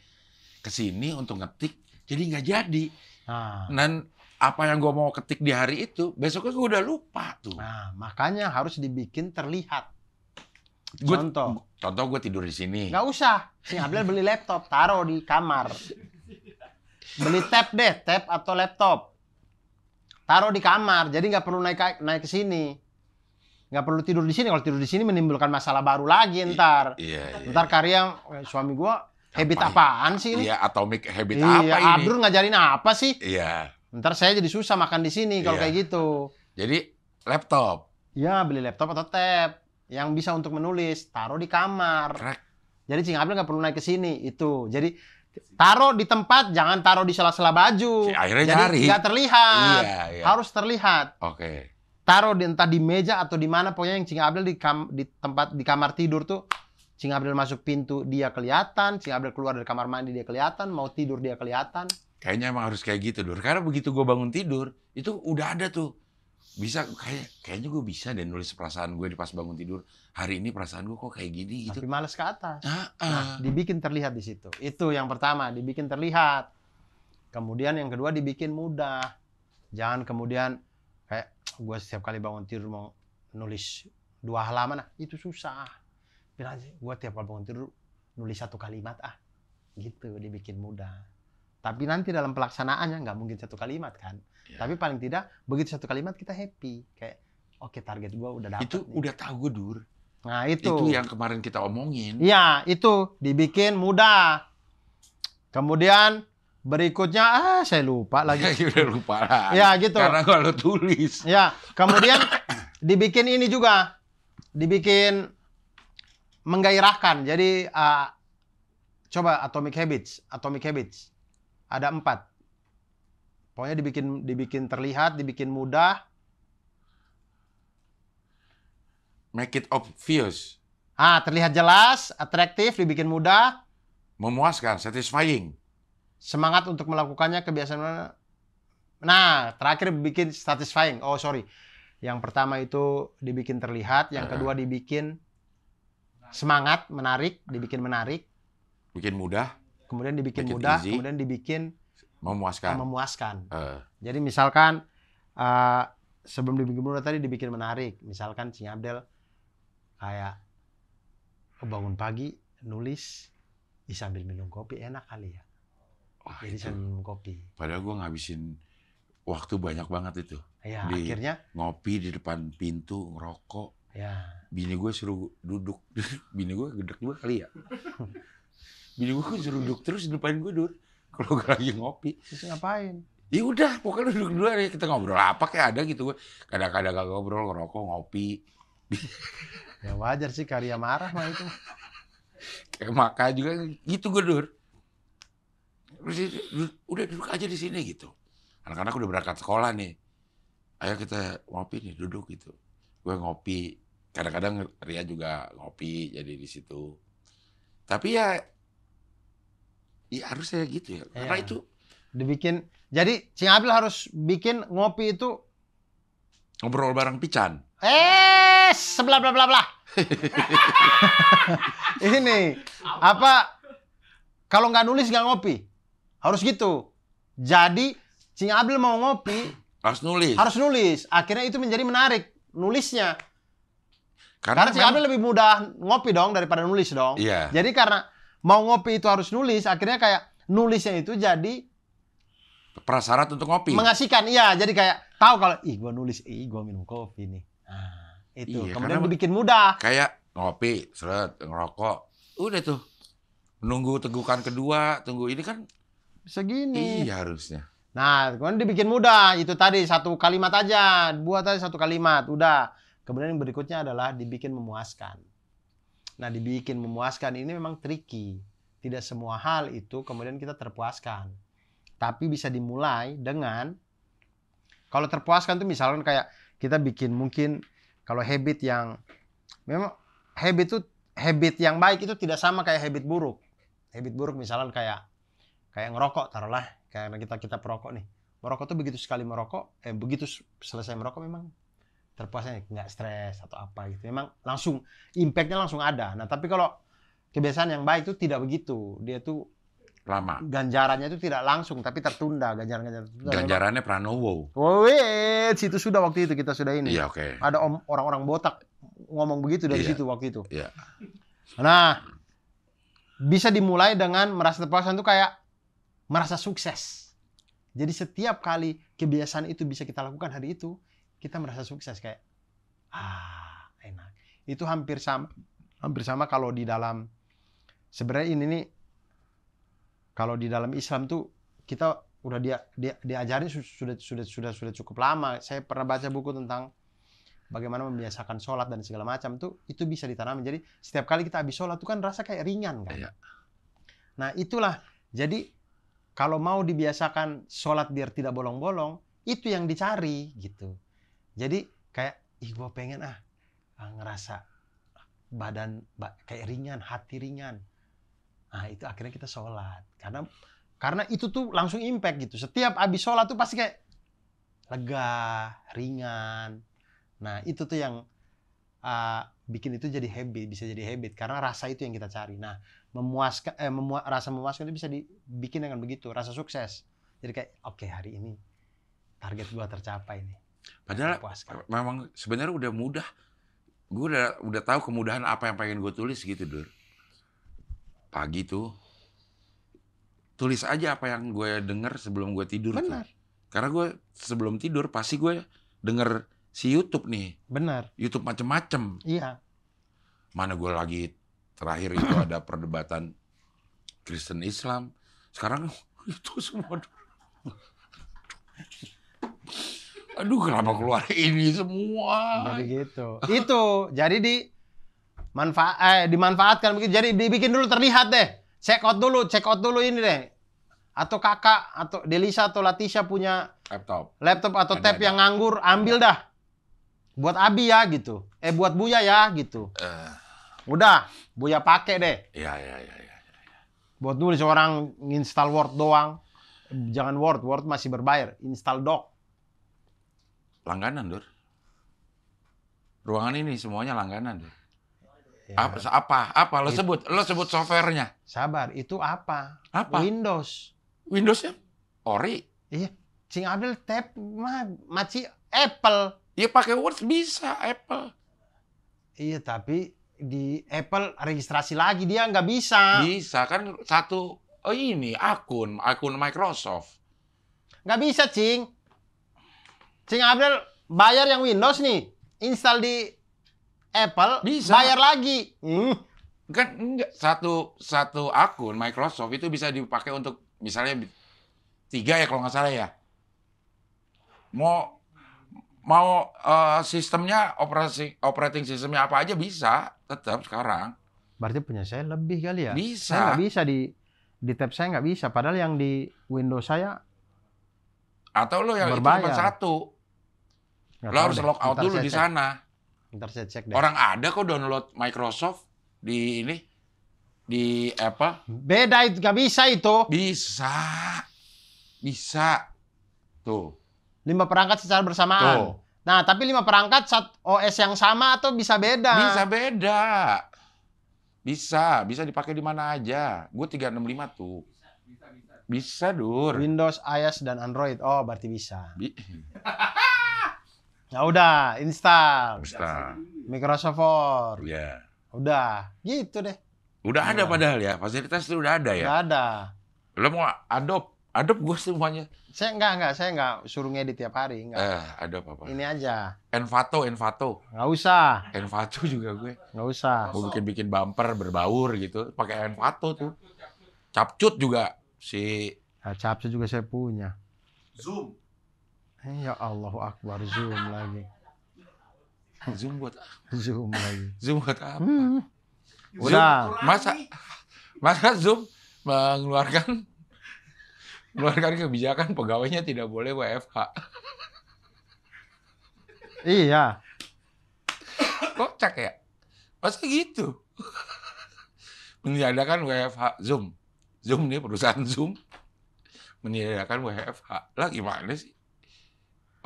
ke sini untuk ngetik, jadi nggak jadi.
nah.
Dan apa yang gue mau ketik di hari itu, besoknya gue udah lupa tuh.
Nah, makanya harus dibikin terlihat.
Gua-
Contoh,
gue tidur di sini.
nggak usah. Sing Abdul beli laptop, taruh di kamar. Beli tab deh, tab atau laptop. Taruh di kamar, jadi nggak perlu naik ke sini. Nggak perlu tidur di sini. Kalau tidur di sini menimbulkan masalah baru lagi ntar.
Iya.
Ntar karya suami gua habit
Apa?
apaan sih ini?
Iya, atomic habit
Iya,
apa ini?
Abdul ngajarin apa sih?
Iya.
Ntar saya jadi susah makan di sini kalau
Iya.
kayak gitu.
Jadi laptop.
Ya, beli laptop atau tab yang bisa untuk menulis, taruh di kamar.
Krek.
Jadi Cing Abdul nggak perlu naik ke sini itu. Jadi taruh di tempat, jangan taruh di sela-sela baju.
Akhirnya
Jadi
nyari.
nggak terlihat.
Iya.
Harus terlihat.
Oke.
taruh entah di meja atau di mana, pokoknya yang Cing Abdel di tempat di kamar tidur tuh, Cing Abdel masuk pintu dia kelihatan, Cing Abdel keluar dari kamar mandi dia kelihatan, mau tidur dia kelihatan.
Kayaknya emang harus kayak gitu, Dur. Karena begitu gue bangun tidur, itu udah ada tuh. Bisa, kayaknya gue bisa deh nulis perasaan gue di pas bangun tidur. Hari ini perasaan gue kok kayak gini gitu.
Tapi males ke atas.
Nah,
Dibikin terlihat di situ. Itu yang pertama, dibikin terlihat. Kemudian yang kedua dibikin mudah. Jangan kemudian kayak gue setiap kali bangun tidur mau nulis 2 halaman, itu susah. Bilang aja, gue tiap kali bangun tidur nulis 1 kalimat gitu, dibikin mudah. Tapi nanti dalam pelaksanaannya nggak mungkin 1 kalimat kan.
Ya.
Tapi paling tidak begitu 1 kalimat kita happy. Kayak oke, target gue udah dapet
itu
nih.
udah tahu gue, Dur.
Nah itu
yang kemarin kita omongin.
iya, itu dibikin mudah. Kemudian berikutnya saya lupa lagi.
Udah lupa lah.
Ya gitu.
Karena gue lo tulis.
Ya, kemudian dibikin ini juga. Dibikin menggairahkan. Jadi coba Atomic Habits. Ada 4. Pokoknya dibikin terlihat, dibikin mudah.
Make it obvious.
Terlihat jelas, atraktif, dibikin mudah.
Memuaskan, satisfying.
Semangat untuk melakukannya, kebiasaan mana. Nah, terakhir bikin satisfying. Oh, sorry. Yang pertama itu dibikin terlihat, yang kedua dibikin semangat, menarik, dibikin menarik.
Bikin mudah.
Kemudian dibikin
Make it
mudah,
easy.
kemudian dibikin
Memuaskan.
Jadi misalkan sebelum dibikin mudah tadi dibikin menarik. Misalkan Cing Abdel kayak bangun pagi nulis sambil minum kopi, enak kali ya.
Wah,
Jadi
itu.
sambil minum kopi.
Padahal gue ngabisin waktu banyak banget itu.
Ya,
Di-
akhirnya
Ngopi di depan pintu, ngerokok.
ya.
Bini gue suruh duduk. Bini gue gedek gue kali ya. Bini gue suruh duduk terus di depan gue, Dur. Kalau gue lagi ngopi.
Terus ngapain?
Ya udah, pokoknya duduk dulu aja. Kita ngobrol apa kayak ada gitu gue. Kadang-kadang gak ngobrol, ngerokok, ngopi.
Ya wajar sih, karya marah mah itu.
Kayak makan juga gitu gue, Dur. Terus udah duduk aja di sini gitu. Anak-anak udah berangkat sekolah nih. Ayo kita ngopi nih, duduk gitu. Gue ngopi. Kadang-kadang Ria juga ngopi jadi di situ. Tapi ya harusnya gitu ya. Karena
Iya.
itu
Dibikin. Jadi Cing Abdel harus bikin ngopi itu
ngobrol bareng Pican.
sebelah bla bla bla. Ini apa? Kalau nggak nulis nggak ngopi. Harus gitu. Jadi Cing Abdel mau ngopi
Harus nulis.
harus nulis. Akhirnya itu menjadi menarik nulisnya. Karena Cing
memang-
Abdel lebih mudah ngopi dong daripada nulis dong.
Iya.
Jadi karena mau ngopi itu harus nulis, akhirnya kayak nulisnya itu jadi
Prasyarat untuk ngopi.
mengasihkan. Iya, jadi kayak tahu kalau gue nulis, gue minum kopi nih. Itu.
Iya,
Kemudian
karena-
dibikin mudah.
Kayak ngopi, seret, ngerokok. Udah tuh. Menunggu tegukan kedua, tunggu ini kan.
Segini.
Iya harusnya.
Nah, kemudian dibikin mudah. Itu tadi 1 kalimat aja. Buat tadi 1 kalimat. Udah. Kemudian yang berikutnya adalah dibikin memuaskan. Nah, dibikin memuaskan ini memang tricky. Tidak semua hal itu kemudian kita terpuaskan. Tapi bisa dimulai dengan, kalau terpuaskan tuh misalkan kayak kita bikin mungkin kalau habit yang, memang habit yang baik itu tidak sama kayak habit buruk. Habit buruk misalkan kayak ngerokok, taruhlah karena kita perokok nih. Merokok tuh begitu sekali merokok, begitu selesai merokok memang terpuasnya nggak stres atau apa gitu. Memang langsung impact-nya langsung ada. Nah, tapi kalau kebiasaan yang baik itu tidak begitu. Dia tuh
Lama.
ganjarannya itu tidak langsung tapi tertunda, ganjaran tertunda.
Ganjarannya Pranowo.
Oh, wait, situ sudah waktu itu kita sudah ini.
Iya oke.
Ada orang-orang botak ngomong begitu dari
Iya.
situ waktu itu.
Iya.
Nah, bisa dimulai dengan merasa terpuaskan itu kayak merasa sukses. Jadi setiap kali kebiasaan itu bisa kita lakukan hari itu, kita merasa sukses kayak enak. Itu hampir sama kalau di dalam, sebenarnya ini nih kalau di dalam Islam tuh kita udah diajarin sudah cukup lama. Saya pernah baca buku tentang bagaimana membiasakan sholat dan segala macam tuh, itu bisa ditanam. Jadi setiap kali kita habis sholat tuh kan rasa kayak ringan kan.
Iya.
Nah itulah. Jadi kalau mau dibiasakan sholat biar tidak bolong-bolong, itu yang dicari gitu. Jadi kayak gue pengen ngerasa badan kayak ringan, hati ringan. Nah itu akhirnya kita sholat karena itu tuh langsung impact gitu. Setiap abis sholat tuh pasti kayak lega, ringan. Nah itu tuh yang bikin itu jadi habit, bisa jadi habit karena rasa itu yang kita cari. Nah memuaskan, rasa memuaskan itu bisa dibikin dengan begitu, rasa sukses. Jadi kayak oke, hari ini target gua tercapai nih.
Padahal memang sebenarnya udah mudah. Gue udah tahu kemudahan apa yang pengen gue tulis gitu, Dur. Pagi tuh tulis aja apa yang gue denger sebelum gue tidur.
Benar.
Tuh. Karena gue sebelum tidur pasti gue denger si YouTube nih.
Benar.
YouTube macem-macem.
Iya.
Mana gue lagi terakhir itu ada perdebatan Kristen Islam. Sekarang itu semua. Aduh, kenapa keluar ini semua?
Jadi gitu. Itu jadi dimanfaatkan begitu. Jadi dibikin dulu terlihat deh. Check out dulu ini deh. Atau kakak atau Delisa atau Latisha punya laptop atau tab yang nganggur, ambil dah. Buat Abi ya gitu. Buat Buya ya gitu. Udah, Buya pakai deh.
Iya.
Buat dulu seorang install Word doang. Jangan Word masih berbayar. Install Doc.
Langganan, Dur. Ruangan ini semuanya langganan, Dur.
Ya.
Apa? Lo sebut softwarenya.
Sabar, itu apa?
Apa? Windowsnya Ori.
Iya. Cing Abdel tab maci Apple.
Iya, pakai Word bisa Apple.
Iya, tapi di Apple registrasi lagi dia nggak bisa.
Bisa kan satu. Oh ini akun Microsoft.
Nggak bisa, Cing. Cing Abdel bayar yang Windows nih, install di Apple,
bisa.
Bayar lagi.
Kan enggak, satu akun Microsoft itu bisa dipakai untuk misalnya 3 ya kalau nggak salah ya. Mau sistemnya operating sistemnya apa aja bisa tetap sekarang.
Berarti punya saya lebih kali ya?
Bisa.
Saya nggak bisa di tab saya nggak bisa. Padahal yang di Windows saya
atau lo yang
berbayar.
itu cuma satu. Lo harus log out dulu di sana.
Ntar saya cek deh.
Orang ada kok download Microsoft di Apple.
Beda itu, nggak bisa itu.
Bisa. Tuh.
5 perangkat secara bersamaan.
Tuh.
Nah, tapi 5 perangkat OS yang sama atau bisa beda?
Bisa beda. Bisa dipakai di mana aja. Gue 365 tuh. Bisa, Dur.
Windows, iOS, dan Android. Oh, berarti bisa. Ya udah, install. Microsoft Word.
Ya.
Udah, gitu deh.
Udah ada padahal ya. Fasilitas itu udah ada ya.
Udah ada.
Lo mau Adobe gue semuanya.
Saya enggak suruh ngedit tiap hari, enggak.
Adobe apa?
Ini aja.
Envato.
Nggak usah.
Envato juga gue.
Nggak usah.
Mau bikin bumper berbaur gitu, pakai Envato tuh. Capcut juga
Nah, Capcut juga saya punya.
Zoom.
Ya Allahu Akbar, Zoom lagi.
Zoom buat apa?
Udah.
Masa Zoom mengeluarkan kebijakan pegawainya tidak boleh WFH.
Iya.
Kocak ya? Masa gitu? Meniadakan WFH Zoom. Zoom nih, perusahaan Zoom meniadakan WFH. Lah gimana sih?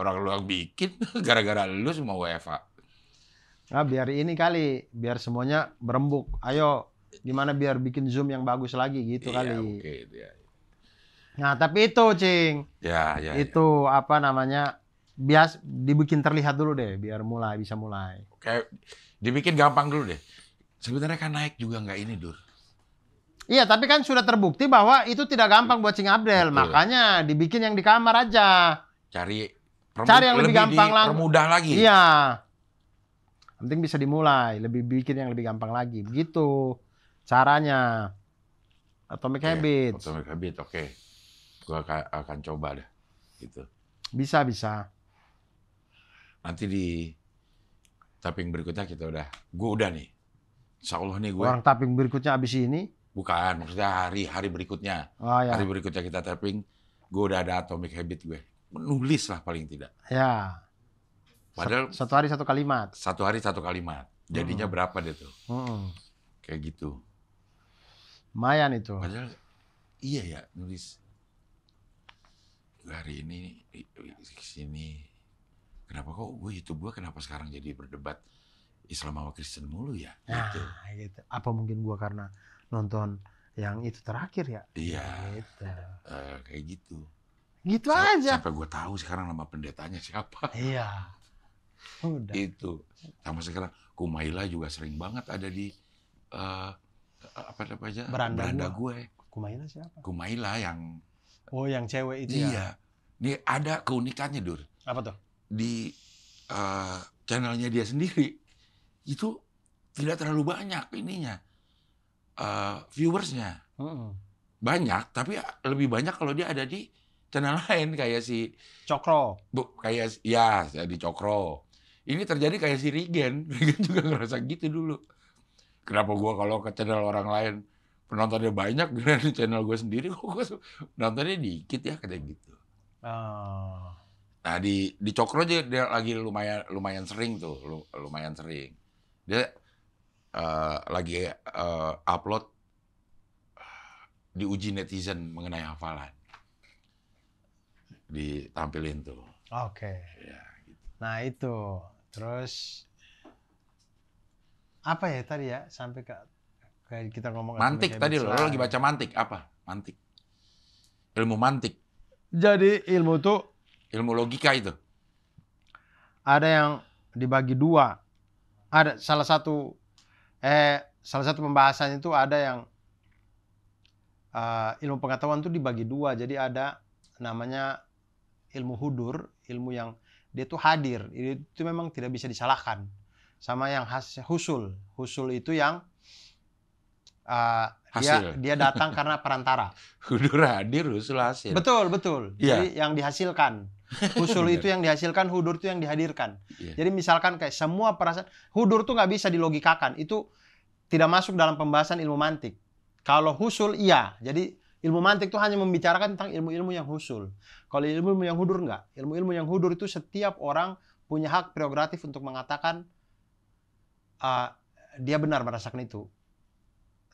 Orang lu yang bikin gara-gara lu semua WFH.
Nah, biar ini kali, biar semuanya berembuk. Ayo, gimana biar bikin Zoom yang bagus lagi gitu
Iya,
kali.
oke, ya.
Nah, tapi itu, Cing.
Ya.
Itu apa namanya? Dibikin terlihat dulu deh, biar bisa mulai.
Kayak dibikin gampang dulu deh. Sebenarnya kan naik juga nggak ini, Dur.
Iya, tapi kan sudah terbukti bahwa itu tidak gampang buat Cing Abdel.
Betul.
Makanya dibikin yang di kamar aja.
Cari
yang lebih gampang
permudah lagi.
Iya. Penting bisa dimulai, bikin yang lebih gampang lagi. Begitu caranya. Atomic Habits.
Atomic Habits, oke. Gua akan coba deh. Gitu.
Bisa.
Nanti di tapping berikutnya gue udah nih. Insya Allah nih gue.
Orang tapping berikutnya abis ini.
Bukan, maksudnya hari berikutnya.
Oh, ya.
Hari berikutnya kita tapping, gue udah ada Atomic Habit gue. Menulis lah paling tidak.
Ya.
Padahal
Satu hari satu kalimat.
satu hari satu kalimat. Jadinya berapa deh tuh? Kayak gitu.
Lumayan itu.
Padahal iya ya nulis hari ini sini. Kenapa kok YouTube gue kenapa sekarang jadi berdebat Islam sama Kristen mulu ya?
Nah,
Gitu.
gitu. Apa mungkin gua karena nonton yang itu terakhir ya?
Iya.
Gitu.
Kayak gitu.
Gitu aja.
Sampai gue tahu sekarang nama pendetanya siapa.
Iya. Udah.
Itu. Sama sekarang Kumaila juga sering banget ada di apa namanya?
Beranda
gue.
Kumaila siapa?
Kumaila yang
Oh, yang cewek itu ya.
iya. Ini ada keunikannya, Dur.
Apa tuh?
Di channelnya dia sendiri itu tidak terlalu banyak ininya viewersnya banyak, tapi lebih banyak kalau dia ada di channel lain kayak si
Cokro.
kayak ya di Cokro. Ini terjadi kayak si Rigen juga ngerasa gitu dulu. Kenapa gua kalau ke channel orang lain penontonnya banyak, dan di channel gue sendiri kok gua penontonnya dikit ya kayak gitu. Nah di Cokro aja dia lagi lumayan sering tuh, lumayan sering. Dia lagi upload diuji netizen mengenai hafalan. Ditampilin tuh.
Oke.
Ya, gitu.
Nah itu. Terus apa ya tadi ya sampai kayak kita ngomong
Mantik tadi lo lagi baca mantik apa? Mantik. Ilmu mantik.
Jadi ilmu tuh
Ilmu logika itu.
ada yang dibagi dua. Ada salah satu pembahasan itu ada yang ilmu pengetahuan itu dibagi dua. Jadi ada namanya ilmu hudur, ilmu yang dia tuh hadir. Itu memang tidak bisa disalahkan. Sama yang husul. Husul itu yang dia datang karena perantara.
Hudur hadir, husul hasil.
Betul.
Iya.
Jadi yang dihasilkan. Husul itu yang dihasilkan, hudur itu yang dihadirkan.
Iya.
Jadi misalkan kayak semua perasaan, hudur tuh nggak bisa dilogikakan. Itu tidak masuk dalam pembahasan ilmu mantik. Kalau husul iya. Jadi ilmu mantik itu hanya membicarakan tentang ilmu-ilmu yang husul. Kalau ilmu-ilmu yang hudur nggak. Ilmu-ilmu yang hudur itu setiap orang punya hak prerogatif untuk mengatakan dia benar merasakan itu.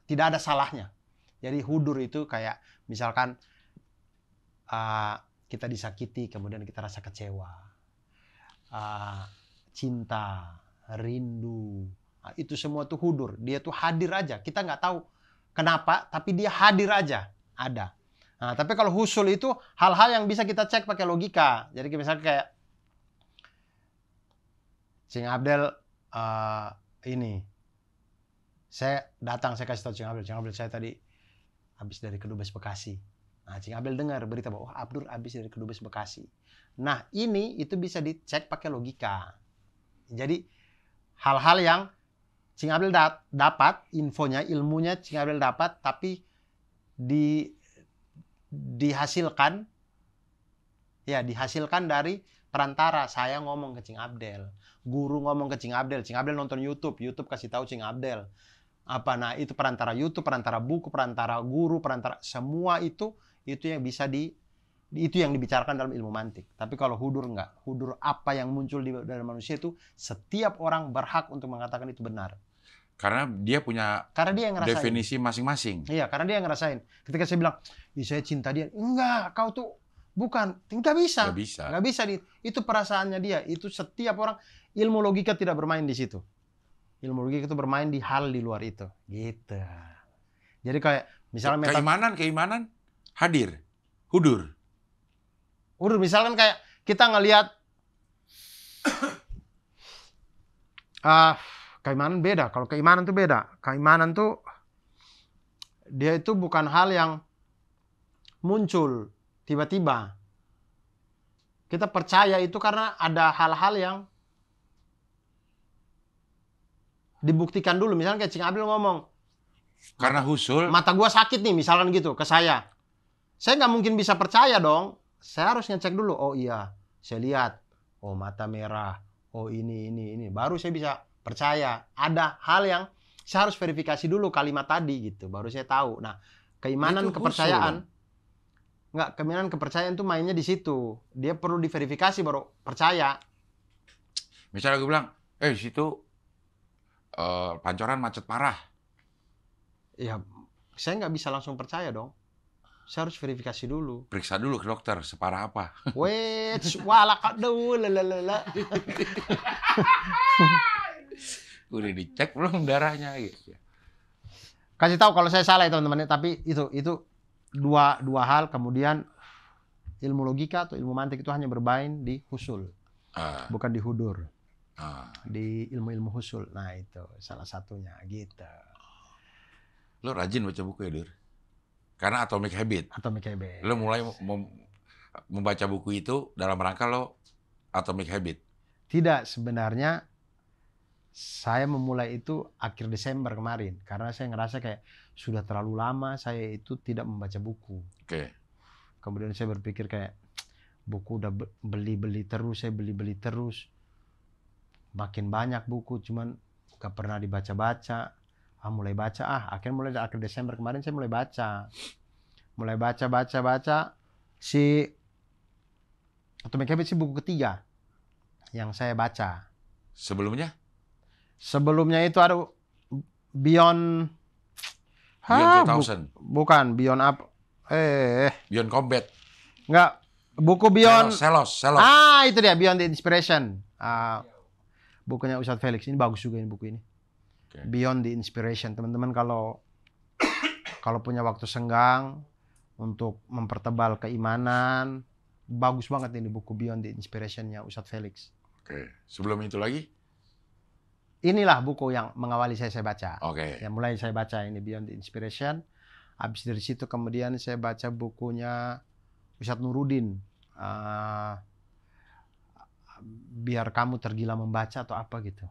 Tidak ada salahnya. Jadi hudur itu kayak misalkan kita disakiti, kemudian kita rasa kecewa, cinta, rindu, itu semua tuh hudur. Dia tuh hadir aja. Kita nggak tahu kenapa, tapi dia hadir aja, ada. Nah, tapi kalau husul itu hal-hal yang bisa kita cek pakai logika. Jadi misalnya kayak Cing Abdel ini, saya datang, saya kasih tahu Cing Abdel saya tadi habis dari Kedubes Bekasi. Nah, Cing Abdel dengar berita bahwa Abdur habis dari Kedubes Bekasi. Nah, itu bisa dicek pakai logika. Jadi hal-hal yang Cing Abdel dapat infonya, ilmunya Cing Abdel dapat, tapi dihasilkan dari perantara. Saya ngomong ke Cing Abdel, guru ngomong ke Cing Abdel nonton YouTube kasih tahu Cing Abdel. Nah itu perantara YouTube, perantara buku, perantara guru, perantara semua itu yang bisa itu yang dibicarakan dalam ilmu mantik. Tapi kalau hudur enggak. Hudur apa yang muncul dari manusia itu setiap orang berhak untuk mengatakan itu benar.
Karena dia punya
yang ngerasain.
definisi masing-masing.
Iya, karena dia yang ngerasain. Ketika saya bilang, saya cinta dia. Enggak, kau tuh bukan. Nggak bisa. Nggak bisa. Itu perasaannya dia. Itu setiap orang. Ilmu logika tidak bermain di situ. Ilmu logika itu bermain di hal di luar itu. Gitu. Jadi kayak misalnya
Keimanan hadir. Hudur.
Misalkan kayak kita ngelihat keimanan beda. Kalau keimanan tuh beda. Keimanan tuh dia itu bukan hal yang muncul tiba-tiba. Kita percaya itu karena ada hal-hal yang dibuktikan dulu. Misalnya kayak Cing Abdel ngomong,
karena husul,
mata gua sakit nih, misalkan gitu ke saya. Saya nggak mungkin bisa percaya dong. Saya harus ngecek dulu. Oh iya, saya lihat. Oh mata merah. Oh ini. Baru saya bisa percaya. Ada hal yang saya harus verifikasi dulu kalimat tadi gitu. Baru saya tahu. Nah, keimanan
itu
kepercayaan. Keimanan kepercayaan tuh mainnya di situ. Dia perlu diverifikasi baru percaya.
Misalnya gue bilang, situ Pancoran macet parah.
Ya, saya nggak bisa langsung percaya dong. Saya harus verifikasi dulu.
Periksa dulu ke dokter, separah apa.
Wait, walak dulu, lalalala.
Udah dicek belum darahnya gitu.
Kasih tahu kalau saya salah ya teman-teman. Tapi itu dua hal. Kemudian ilmu logika atau ilmu mantik itu hanya bermain di husul, bukan di hudur. Di ilmu-ilmu husul. Nah itu salah satunya gitu.
Lo rajin baca buku ya, Dur? Karena Atomic Habit.
Atomic Habit.
Lo mulai membaca buku itu dalam rangka lo Atomic Habit.
Tidak, sebenarnya saya memulai itu akhir Desember kemarin. Karena saya ngerasa kayak sudah terlalu lama saya itu tidak membaca buku.
Oke.
Kemudian saya berpikir kayak buku udah beli-beli terus, saya beli-beli terus. Makin banyak buku, cuman gak pernah dibaca-baca. Mulai baca, akhirnya mulai akhir Desember kemarin saya mulai baca. Mulai baca. Si Atomic Habit sih buku ketiga yang saya baca.
Sebelumnya?
Sebelumnya itu ada Beyond
2000.
Bukan, Beyond apa?
Beyond Combat.
Enggak, buku Beyond
Selos.
Itu dia Beyond the Inspiration. Bukunya Ustadz Felix. Ini bagus juga ini buku ini.
Okay.
Beyond the Inspiration. Teman-teman kalau punya waktu senggang untuk mempertebal keimanan, bagus banget ini buku Beyond the Inspiration-nya Ustadz Felix.
Oke. Sebelum itu lagi?
Inilah buku yang mengawali saya baca.
Oke.
Yang mulai saya baca ini Beyond the Inspiration. Habis dari situ kemudian saya baca bukunya Ustadz Nuruddin. Biar kamu tergila membaca atau apa gitu.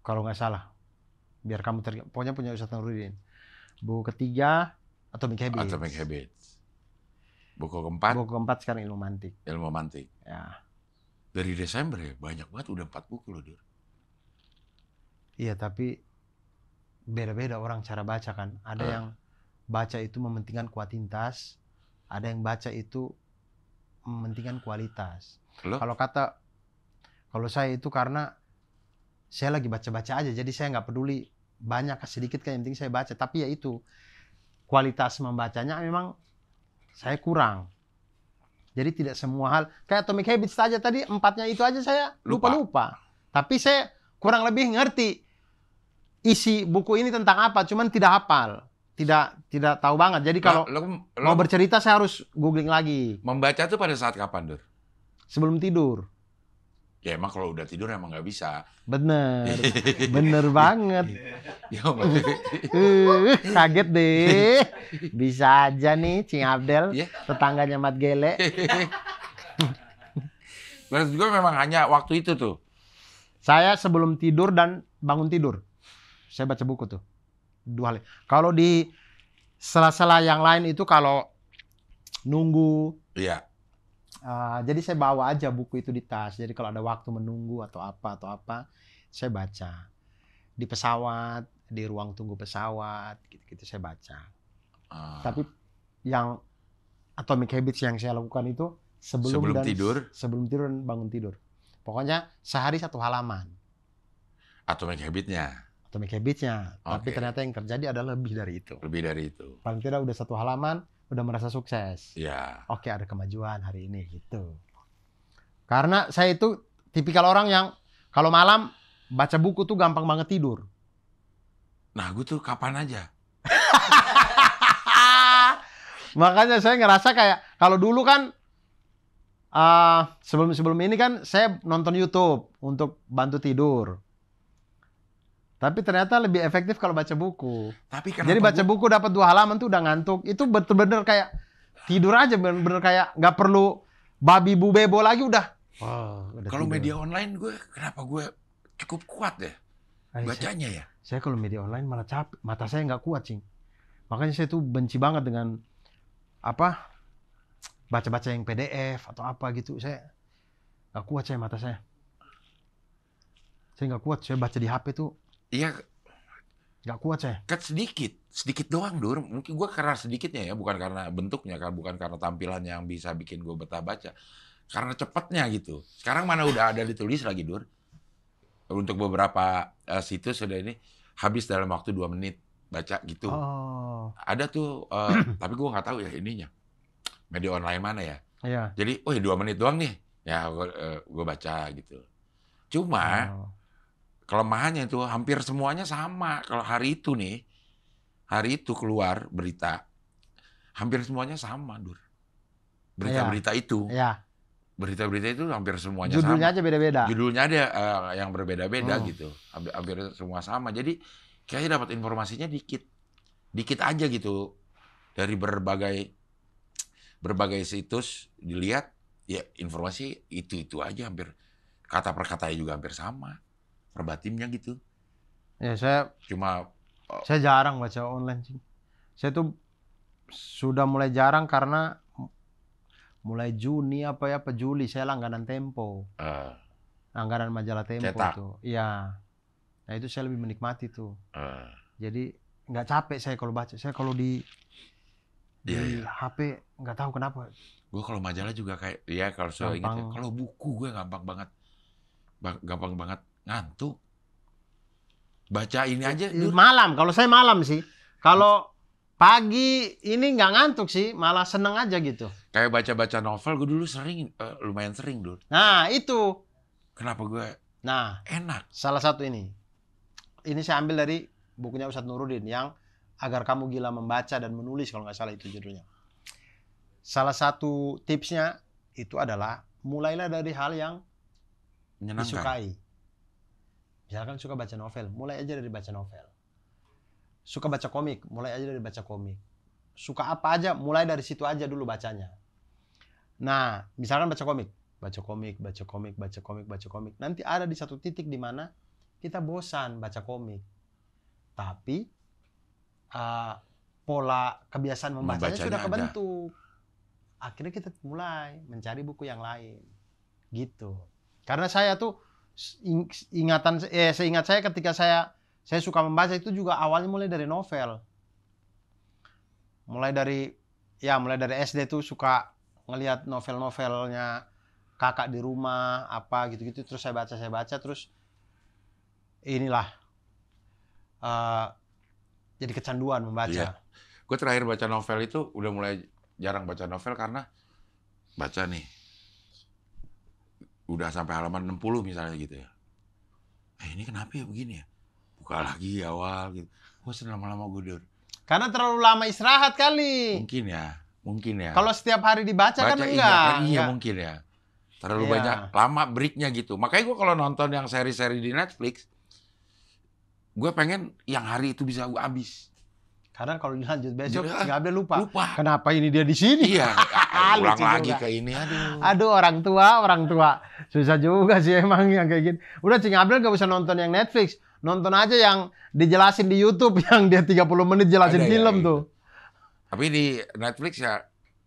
Kalau nggak salah. Biar kamu tergila. Pokoknya punya Ustadz Nuruddin. Buku ketiga Atomic Habits.
Buku keempat
sekarang Ilmu Mantik. Ya.
Dari Desember ya, banyak banget, udah 4 buku loh, Dur.
Iya, tapi beda-beda orang cara baca kan. Ada yang baca itu mementingkan kuantitas, ada yang baca itu mementingkan kualitas. Kalau saya itu karena saya lagi baca-baca aja, jadi saya nggak peduli banyak sedikit kan, yang penting saya baca. Tapi ya itu, kualitas membacanya memang saya kurang. Jadi tidak semua hal, kayak Atomic Habits saja tadi, 4-nya itu aja saya lupa. Tapi saya kurang lebih ngerti isi buku ini tentang apa, cuman tidak hafal. Tidak tahu banget. Jadi kalau mau bercerita saya harus googling lagi.
Membaca tuh pada saat kapan, Dur?
Sebelum tidur.
Ya emang kalau udah tidur emang nggak bisa.
Bener banget. Kaget deh. Bisa aja nih Cing Abdel, tetangganya Mat Gele.
Maksud gue memang hanya waktu itu tuh.
Saya sebelum tidur dan bangun tidur, saya baca buku tuh. 2 hal. Kalau di sela-sela yang lain itu kalau nunggu.
Iya.
Jadi saya bawa aja buku itu di tas. Jadi kalau ada waktu menunggu atau apa, saya baca. Di pesawat, di ruang tunggu pesawat, gitu-gitu saya baca. Tapi yang Atomic Habits yang saya lakukan itu sebelum tidur dan bangun tidur. Pokoknya sehari 1 halaman.
Atomic Habits-nya.
Tapi ternyata yang terjadi adalah lebih dari itu. Paling tidak udah 1 halaman, udah merasa sukses.
Ya.
Oke, ada kemajuan hari ini gitu. Karena saya itu tipikal orang yang kalau malam baca buku tuh gampang banget tidur.
Nah, gue tuh kapan aja.
Makanya saya ngerasa kayak kalau dulu kan sebelum ini kan saya nonton YouTube untuk bantu tidur. Tapi ternyata lebih efektif kalau baca buku. Jadi baca buku dapat 2 halaman tuh udah ngantuk. Itu bener-bener kayak tidur aja, bener-bener kayak nggak perlu babi bu bebo lagi udah.
Kalau media online kenapa gue cukup kuat ya bacanya ya.
Saya kalau media online malah capek, mata saya nggak kuat Cing. Makanya saya tuh benci banget dengan baca-baca yang PDF atau apa gitu. Saya nggak kuat mata saya. Saya nggak kuat. Saya baca di HP tuh.
Iya,
nggak kuat saya.
Kan sedikit doang, Dur. Mungkin gue karena sedikitnya ya, bukan karena bentuknya, bukan karena tampilan yang bisa bikin gue betah baca. karena cepatnya gitu. Sekarang mana udah ada ditulis lagi, Dur. Untuk beberapa situs sudah ini habis dalam waktu 2 menit baca gitu.
Oh.
Ada tuh, tapi gua nggak tahu ya ininya. Media online mana ya.
Iya.
Jadi, 2 menit doang nih. Ya, gua baca gitu. Cuma kelemahannya itu hampir semuanya sama. Kalau hari itu keluar berita, hampir semuanya sama, Dur. Berita-berita itu.
Iya.
Berita-berita itu hampir semuanya
Judulnya
sama.
aja beda-beda.
Judulnya ada yang berbeda-beda gitu. Hampir semua sama. Jadi kayaknya dapat informasinya dikit. Dikit aja gitu. Dari berbagai situs dilihat, ya informasi itu aja hampir. Kata per katanya juga hampir sama. Verbatimnya gitu.
Ya, saya jarang baca online sih. Saya tuh sudah mulai jarang karena mulai Juni apa Juli saya langganan Tempo. Langganan majalah Tempo
cetak.
itu. Iya. Nah, itu saya lebih menikmati tuh. Jadi nggak capek saya kalau baca. Saya kalau di HP nggak tahu kenapa.
Gue kalau majalah juga kayak kalau soal gitu. Kalau buku gue gampang banget ngantuk. Baca ini aja.
Malam. Kalau saya malam sih. Kalau pagi ini nggak ngantuk sih, malah seneng aja gitu.
Kayak baca-baca novel, gue dulu lumayan sering, Dur.
Nah, itu.
Kenapa gue?
Nah,
enak.
Salah satu ini. Ini saya ambil dari bukunya Ustadz Nuruddin yang Agar Kamu Gila Membaca dan Menulis, kalau nggak salah itu judulnya. Salah satu tipsnya itu adalah mulailah dari hal yang disukai. Misalkan suka baca novel, mulai aja dari baca novel. Suka baca komik, mulai aja dari baca komik. Suka apa aja, mulai dari situ aja dulu bacanya. Nah, misalkan baca komik. Nanti ada di satu titik di mana kita bosan baca komik. Tapi pola kebiasaan membacanya sudah kebentuk. Akhirnya kita mulai mencari buku yang lain. Gitu. Karena saya tuh seingat saya ketika saya suka membaca itu juga awalnya mulai dari novel. Mulai dari SD tuh suka ngelihat novel-novelnya kakak di rumah apa gitu-gitu, terus saya baca terus inilah jadi kecanduan membaca. Iya.
Gue terakhir baca novel itu udah mulai jarang baca novel karena baca nih udah sampai halaman 60 misalnya gitu ya. Ini kenapa ya begini ya? Buka lagi awal gitu. Bosan lama-lama gue, Dur.
Karena terlalu lama istirahat kali.
Mungkin ya.
Kalau setiap hari dibaca kan enggak.
Iya mungkin ya. Terlalu banyak lama breaknya gitu. Makanya gue kalau nonton yang seri-seri di Netflix, gue pengen yang hari itu bisa gue habis.
Karena kalau dilanjut besok nggak ada lupa. Kenapa ini dia di sini?
Iya. Ulang lagi ke ini.
Aduh orang tua. Susah juga sih emang yang kayak gini. Udah Cing Abdel gak usah nonton yang Netflix. Nonton aja yang dijelasin di YouTube yang dia 30 menit jelasin film tuh.
Tapi di Netflix ya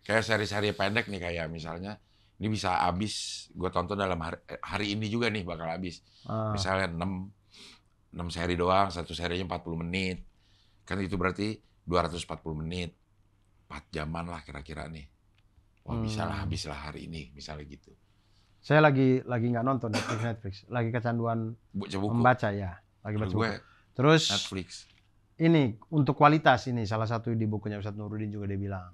kayak seri-seri pendek nih, kayak misalnya ini bisa habis gue tonton dalam hari ini juga nih bakal habis. Misalnya 6 seri doang, satu serinya 40 menit. Kan itu berarti 240 menit. 4 jaman lah kira-kira nih. Wah bisa lah habis lah hari ini, misalnya gitu.
Saya lagi nggak nonton Netflix. Lagi kecanduan membaca ya. Lagi baca buku. Terus
Netflix.
Ini untuk kualitas ini salah satu di bukunya Ustadz Nuruddin juga dia bilang.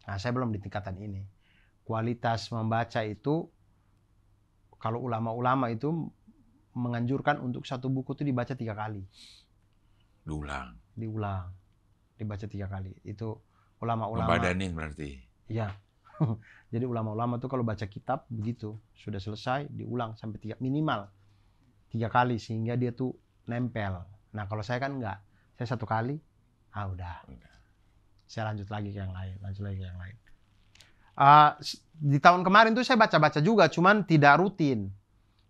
Nah, saya belum di tingkatan ini. Kualitas membaca itu kalau ulama-ulama itu menganjurkan untuk satu buku itu dibaca 3 kali. Diulang. Dibaca 3 kali. Itu ulama-ulama.
Membadanin berarti.
Iya. Jadi ulama-ulama tuh kalau baca kitab begitu, sudah selesai diulang sampai minimal 3 kali sehingga dia tuh nempel. Nah, kalau saya kan enggak. Saya 1 kali, udah. Saya lanjut lagi ke yang lain. Di tahun kemarin tuh saya baca-baca juga, cuman tidak rutin.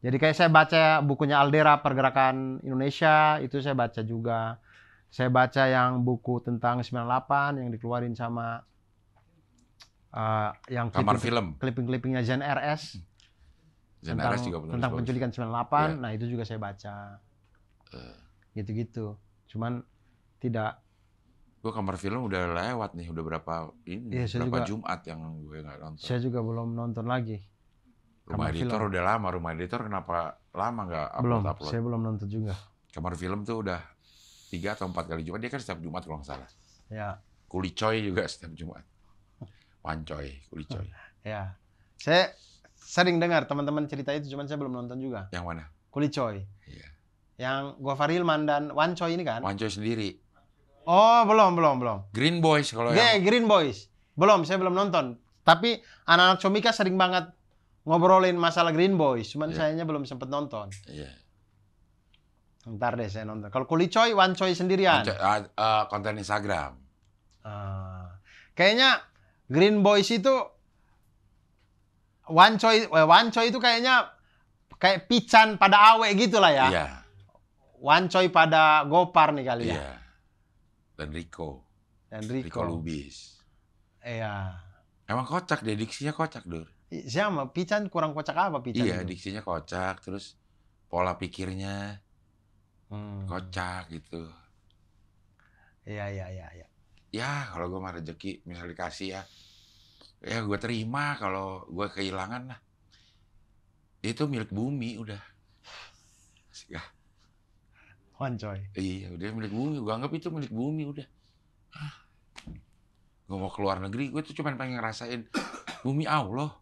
Jadi kayak saya baca bukunya Aldera Pergerakan Indonesia, itu saya baca juga. Saya baca yang buku tentang 98 yang dikeluarin sama yang clipping-clippingnya Zen RS.
Zen RS juga
tentang penculikan 98, nah itu juga saya baca. Gitu-gitu. Cuman tidak.
Gue Kamar Film udah lewat nih, udah berapa Jumat yang gue nggak nonton.
Saya juga belum nonton lagi.
Rumah
Kamar
Editor
Film.
udah lama. Rumah Editor kenapa lama nggak
Belum,
upload?
saya belum nonton juga.
Kamar Film tuh udah 3 atau 4 kali Jumat. Dia kan setiap Jumat kalau nggak salah.
Ya,
Kulicoy juga setiap Jumat. Wancoy, Kulicoy.
ya. Saya sering dengar teman-teman cerita itu, cuman saya belum nonton juga.
Yang mana?
Kulicoy.
Iya.
Yang Gofar Hilman dan Wancoy ini kan?
Wancoy sendiri.
Oh, belum.
Green Boys kalau
Oke,
yang
Green Boys. Belum, saya belum nonton. Tapi anak-anak Comika sering banget ngobrolin masalah Green Boys, cuman
Iya.
sayanya belum sempat nonton.
Iya.
Ntar deh saya nonton. Kalau Kulicoy, Wancoy sendirian.
Konten Instagram.
Kayaknya Green Boys itu Wancoy itu kayaknya kayak Pican pada Awe gitu lah ya.
Iya.
Wancoy pada Gopar nih kali ya.
Iya. Dan Rico
Dan Rico.
Lubis.
Iya.
Emang kocak deh, diksinya kocak, Dur.
Siapa? Pican kurang kocak apa Pican
Iya,
itu?
diksinya kocak, terus pola pikirnya kocak gitu.
Iya.
Ya, kalau gue mah rezeki, misal dikasih ya gue terima. Kalau gue kehilangan lah, itu milik bumi udah. Ya,
Wancoy.
iya, udah milik bumi. Gue anggap itu milik bumi udah. Gue mau keluar negeri, gue tuh cuma pengen ngerasain bumi Allah.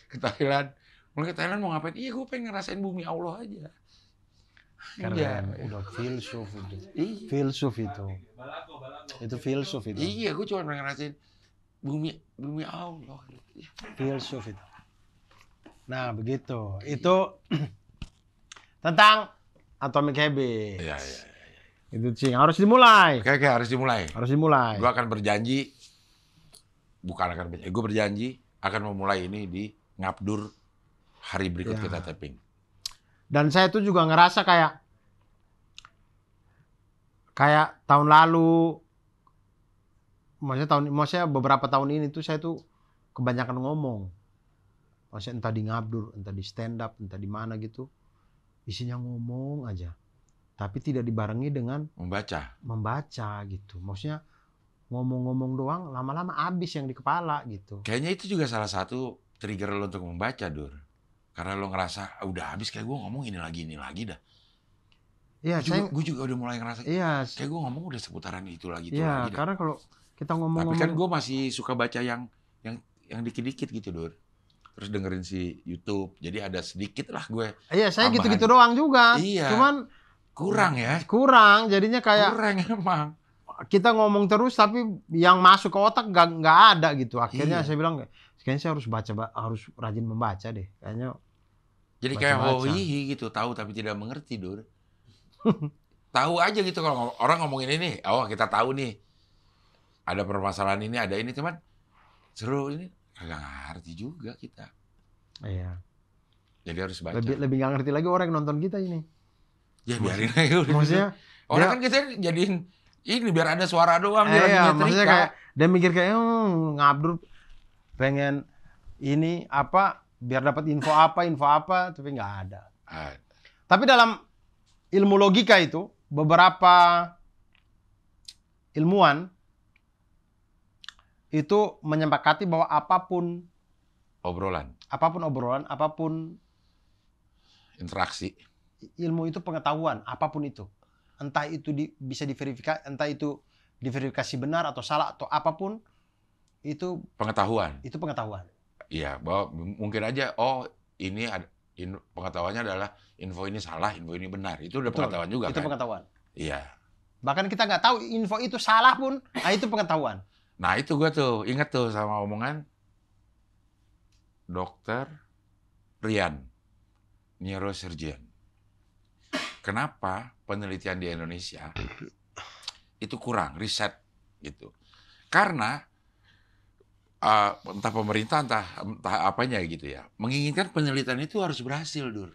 Ke Thailand. Mulai ke Thailand mau ngapain? Iya, gue pengen ngerasain bumi Allah aja.
Keren.
Iya.
Udah filsuf itu.
Iya.
Filsuf itu. Itu filsuf itu.
Iya, gue cuma pengen ngerasain bumi Allah.
Filsuf itu. Nah, begitu. Itu tentang Atomic Habits.
Iya.
Itu Cing, harus dimulai.
Oke, harus dimulai.
Harus dimulai.
Gue akan berjanji, gue berjanji akan memulai ini di Ngabdur hari berikut
Ya.
kita tapping.
Dan saya tuh juga ngerasa kayak tahun lalu, maksudnya beberapa tahun ini tuh saya tuh kebanyakan ngomong. Maksudnya entah di Ngabdur, entah di stand up, entah di mana gitu. Isinya ngomong aja. Tapi tidak dibarengi dengan membaca gitu. Maksudnya ngomong-ngomong doang, lama-lama habis yang di kepala gitu.
Kayaknya itu juga salah satu trigger lo untuk membaca, Dur. Karena lo ngerasa, udah habis kayak gue ngomong ini lagi dah.
Iya,
Gue juga udah mulai ngerasa,
iya,
kayak gue ngomong udah seputaran itu lagi
iya,
dah.
karena kalau kita
Tapi
ngomong-ngomong,
kan gue masih suka baca yang dikit-dikit gitu, Dur. Terus dengerin si YouTube, jadi ada sedikit lah gue.
iya, saya
tambahan.
gitu-gitu doang juga.
Iya.
Cuman
Kurang ya?
kurang, jadinya kayak
Kurang emang.
kita ngomong terus tapi yang masuk ke otak nggak ada gitu. Akhirnya
Iya.
saya bilang kayaknya saya harus harus rajin membaca deh. Kayaknya
Jadi kayak
baca-baca.
hohihi gitu, tahu tapi tidak mengerti, Dur. Tahu aja gitu kalau orang ngomongin ini, oh kita tahu nih. Ada permasalahan ini, ada ini, cuman seru ini kagak ngerti juga kita.
iya.
Jadi harus baca.
Lebih nggak ngerti lagi orang yang nonton kita ini.
Ya biarin aja.
Maksudnya
Orang kan kita jadiin ini biar ada suara doang, biar
iya,
lagi
maksudnya
nyetrika.
kayak dia mikir kayak Ngabdur pengen ini apa biar dapat info apa tapi nggak ada.
Ah,
Tapi dalam ilmu logika itu beberapa ilmuwan itu menyepakati bahwa apapun
obrolan,
obrolan, apapun
interaksi.
ilmu itu pengetahuan, apapun itu. Entah itu bisa diverifikasi, entah itu diverifikasi benar atau salah atau apapun, itu
Pengetahuan.
pengetahuan.
Iya, bahwa mungkin aja, oh ini pengetahuannya adalah info ini salah, info ini benar. Itu udah
Betul,
pengetahuan juga
itu
kan?
pengetahuan.
Iya.
Bahkan kita nggak tahu info itu salah pun, nah itu pengetahuan.
Nah itu gue tuh, inget tuh sama omongan Dokter Rian, neurosurgeon. Kenapa penelitian di Indonesia itu kurang, riset gitu. Karena entah pemerintah, entah apanya gitu ya, menginginkan penelitian itu harus berhasil, Dur.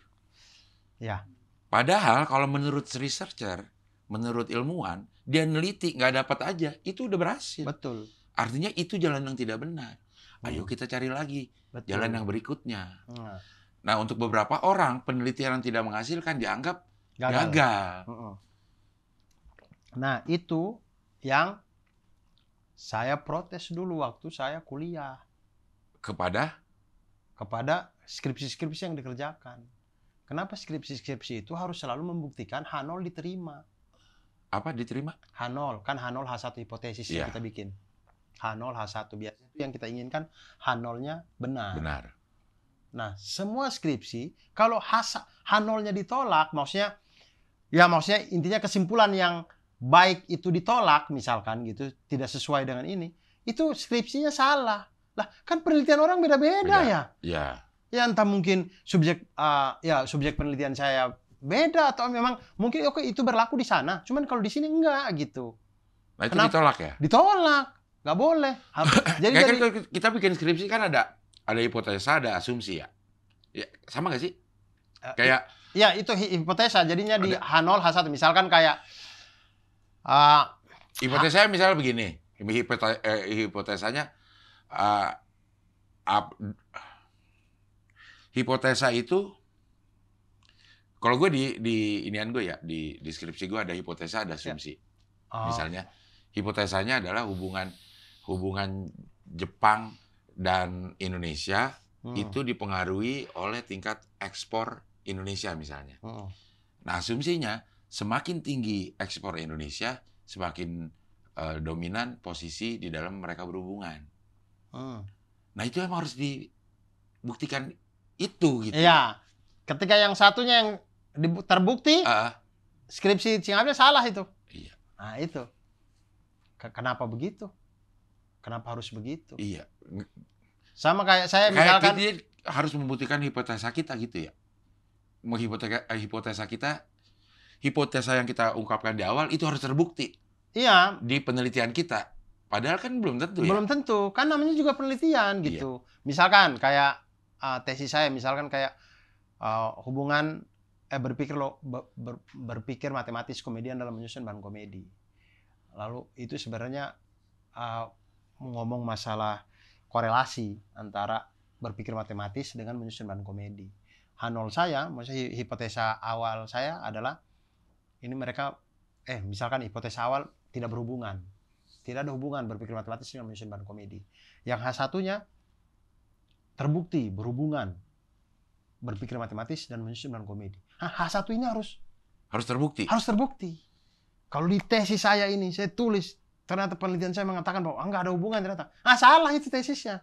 Ya.
Padahal kalau menurut researcher, menurut ilmuwan, dia neliti nggak dapat aja, itu udah berhasil.
Betul.
Artinya itu jalan yang tidak benar. Ayo kita cari lagi
Betul.
jalan yang berikutnya.
Nah,
Nah, untuk beberapa orang penelitian yang tidak menghasilkan dianggap gagal.
Nah, itu yang saya protes dulu waktu saya kuliah.
Kepada
kepada skripsi-skripsi yang dikerjakan. Kenapa skripsi-skripsi itu harus selalu membuktikan H0 diterima?
Apa diterima?
H0, kan H0 H1 hipotesis yang kita bikin. H0 H1 biasanya itu yang kita inginkan H0-nya benar.
Benar.
Nah, semua skripsi kalau H0-nya ditolak, maksudnya intinya kesimpulan yang baik itu ditolak misalkan gitu, tidak sesuai dengan ini, itu skripsinya salah. Lah, kan penelitian orang beda-beda ya.
Iya.
Ya entah mungkin subjek penelitian saya beda atau memang mungkin oke itu berlaku di sana, cuman kalau di sini enggak gitu.
Nah, itu ditolak ya?
Ditolak, nggak boleh. Jadi
kan kita bikin skripsi kan ada hipotesa, ada asumsi ya. Ya sama nggak sih? Kayak
ya itu hipotesa, jadinya di H0 H1 misalkan kayak
hipotesanya misalnya begini, hipotesanya hipotesa itu kalau gue di inian gue ya, di deskripsi gue ada hipotesa, ada asumsi. Misalnya hipotesanya adalah hubungan Jepang dan Indonesia itu dipengaruhi oleh tingkat ekspor Indonesia misalnya. Nah, asumsinya semakin tinggi ekspor Indonesia, semakin dominan posisi di dalam mereka berhubungan. Nah, itu emang harus dibuktikan itu gitu.
Iya. Ketika yang satunya yang terbukti, skripsi Cingapnya salah itu.
Iya.
Nah, itu. Kenapa begitu? Kenapa harus begitu?
Iya.
Sama kayak saya misalkan
kita harus membuktikan hipotesa kita gitu ya. Hipotesa yang kita ungkapkan di awal itu harus terbukti.
Iya.
Di penelitian kita. Padahal kan belum tentu ya.
Belum tentu. Kan namanya juga penelitian gitu. Iya. Misalkan kayak tesis saya, misalkan kayak hubungan berpikir matematis komedian dalam menyusun bahan komedi. Lalu itu sebenarnya ngomong masalah korelasi antara berpikir matematis dengan menyusun bahan komedi. H0 saya, maksudnya hipotesa awal saya adalah ini mereka misalkan hipotesa awal tidak berhubungan. Tidak ada hubungan berpikir matematis dengan menyusun bahan komedi. Yang H1-nya terbukti berhubungan berpikir matematis dan menyusun bahan komedi. Nah, H1 ini harus
terbukti.
Harus terbukti. Kalau di tesis saya ini saya tulis ternyata penelitian saya mengatakan bahwa nggak ada hubungan ternyata. Salah itu tesisnya.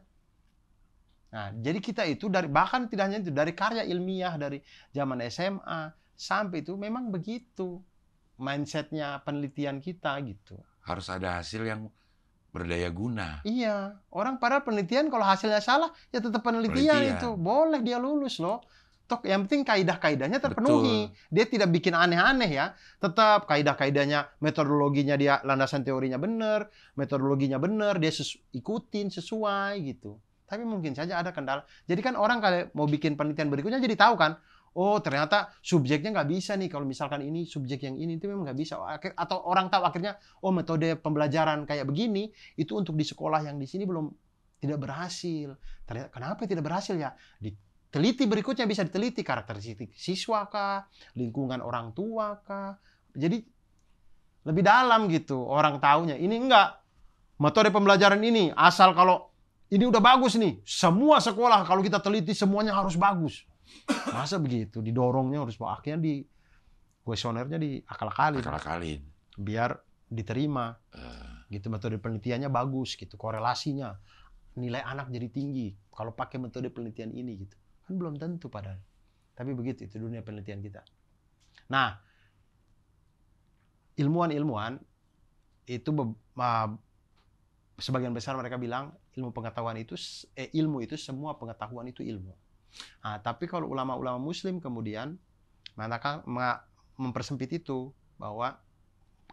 Nah, jadi kita itu bahkan tidak hanya itu, dari karya ilmiah dari zaman SMA sampai itu memang begitu mindsetnya penelitian kita gitu.
Harus ada hasil yang berdaya guna.
Iya, orang padahal penelitian kalau hasilnya salah ya tetap penelitian. Itu boleh dia lulus loh. Tok, yang penting kaidah-kaidahnya terpenuhi. Betul. Dia tidak bikin aneh-aneh ya. Tetap kaidah-kaidahnya, metodologinya dia landasan teorinya benar, metodologinya benar, dia ikutin sesuai gitu. Tapi mungkin saja ada kendala. Jadi kan orang kalau mau bikin penelitian berikutnya jadi tahu kan, oh ternyata subjeknya nggak bisa nih kalau misalkan ini subjek yang ini itu memang nggak bisa. Atau orang tahu akhirnya, oh metode pembelajaran kayak begini itu untuk di sekolah yang di sini tidak berhasil. Ternyata kenapa tidak berhasil ya? Diteliti berikutnya bisa diteliti karakteristik siswa kah, lingkungan orang tua kah. Jadi lebih dalam gitu orang taunya. Ini enggak metode pembelajaran ini asal kalau ini udah bagus nih, semua sekolah kalau kita teliti semuanya harus bagus. Masa begitu? Didorongnya harus akhirnya di kuesionernya diakal-akalin. Biar diterima. Gitu metode penelitiannya bagus gitu, korelasinya. Nilai anak jadi tinggi kalau pakai metode penelitian ini gitu. Kan belum tentu padahal. Tapi begitu itu dunia penelitian kita. Nah, ilmuwan-ilmuwan itu sebagian besar mereka bilang ilmu itu semua pengetahuan itu ilmu. Nah, tapi kalau ulama-ulama Muslim kemudian mempersempit itu bahwa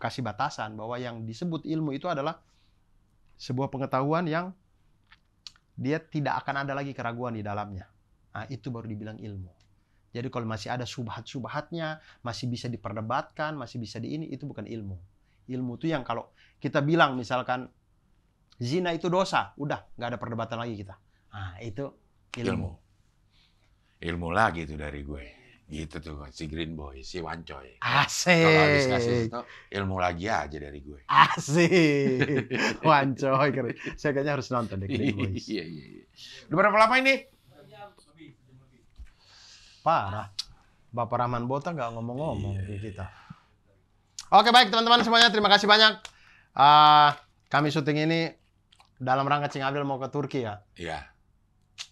kasih batasan bahwa yang disebut ilmu itu adalah sebuah pengetahuan yang dia tidak akan ada lagi keraguan di dalamnya. Nah, itu baru dibilang ilmu. Jadi kalau masih ada subhat-subhatnya, masih bisa diperdebatkan, masih bisa itu bukan ilmu. Ilmu itu yang kalau kita bilang misalkan zina itu dosa, udah nggak ada perdebatan lagi kita. Nah, itu ilmu.
Ilmu lagi tuh dari gue. Gitu tuh si Green Boy, si Wancoy.
Asik.
Kalau habis kasih itu ilmu lagi aja dari gue.
Asik. Wancoy. Saya kayaknya harus nonton deh Green Boy.
Iya. Udah berapa lama ini?
Parah. Bapak Rahman Bota nggak ngomong-ngomong di kita. Oke, baik teman-teman semuanya, terima kasih banyak. Kami syuting ini dalam rangka Cing Abdel mau ke Turki ya.
Iya.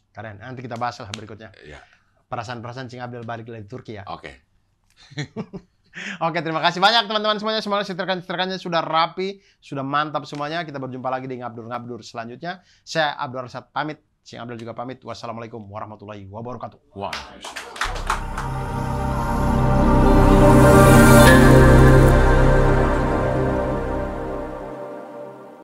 Keren. Nanti kita bahas lah berikutnya.
Iya.
Perasaan-perasaan Cing Abdel balik dari Turki ya.
Oke.
Oke, terima kasih banyak teman-teman semuanya. Semoga setrika-setrikanya sudah rapi, sudah mantap semuanya. Kita berjumpa lagi di ngabdur-ngabdur selanjutnya. Saya Abdul Rasad pamit, Cing Abdel juga pamit. Wassalamualaikum warahmatullahi wabarakatuh.
Wah.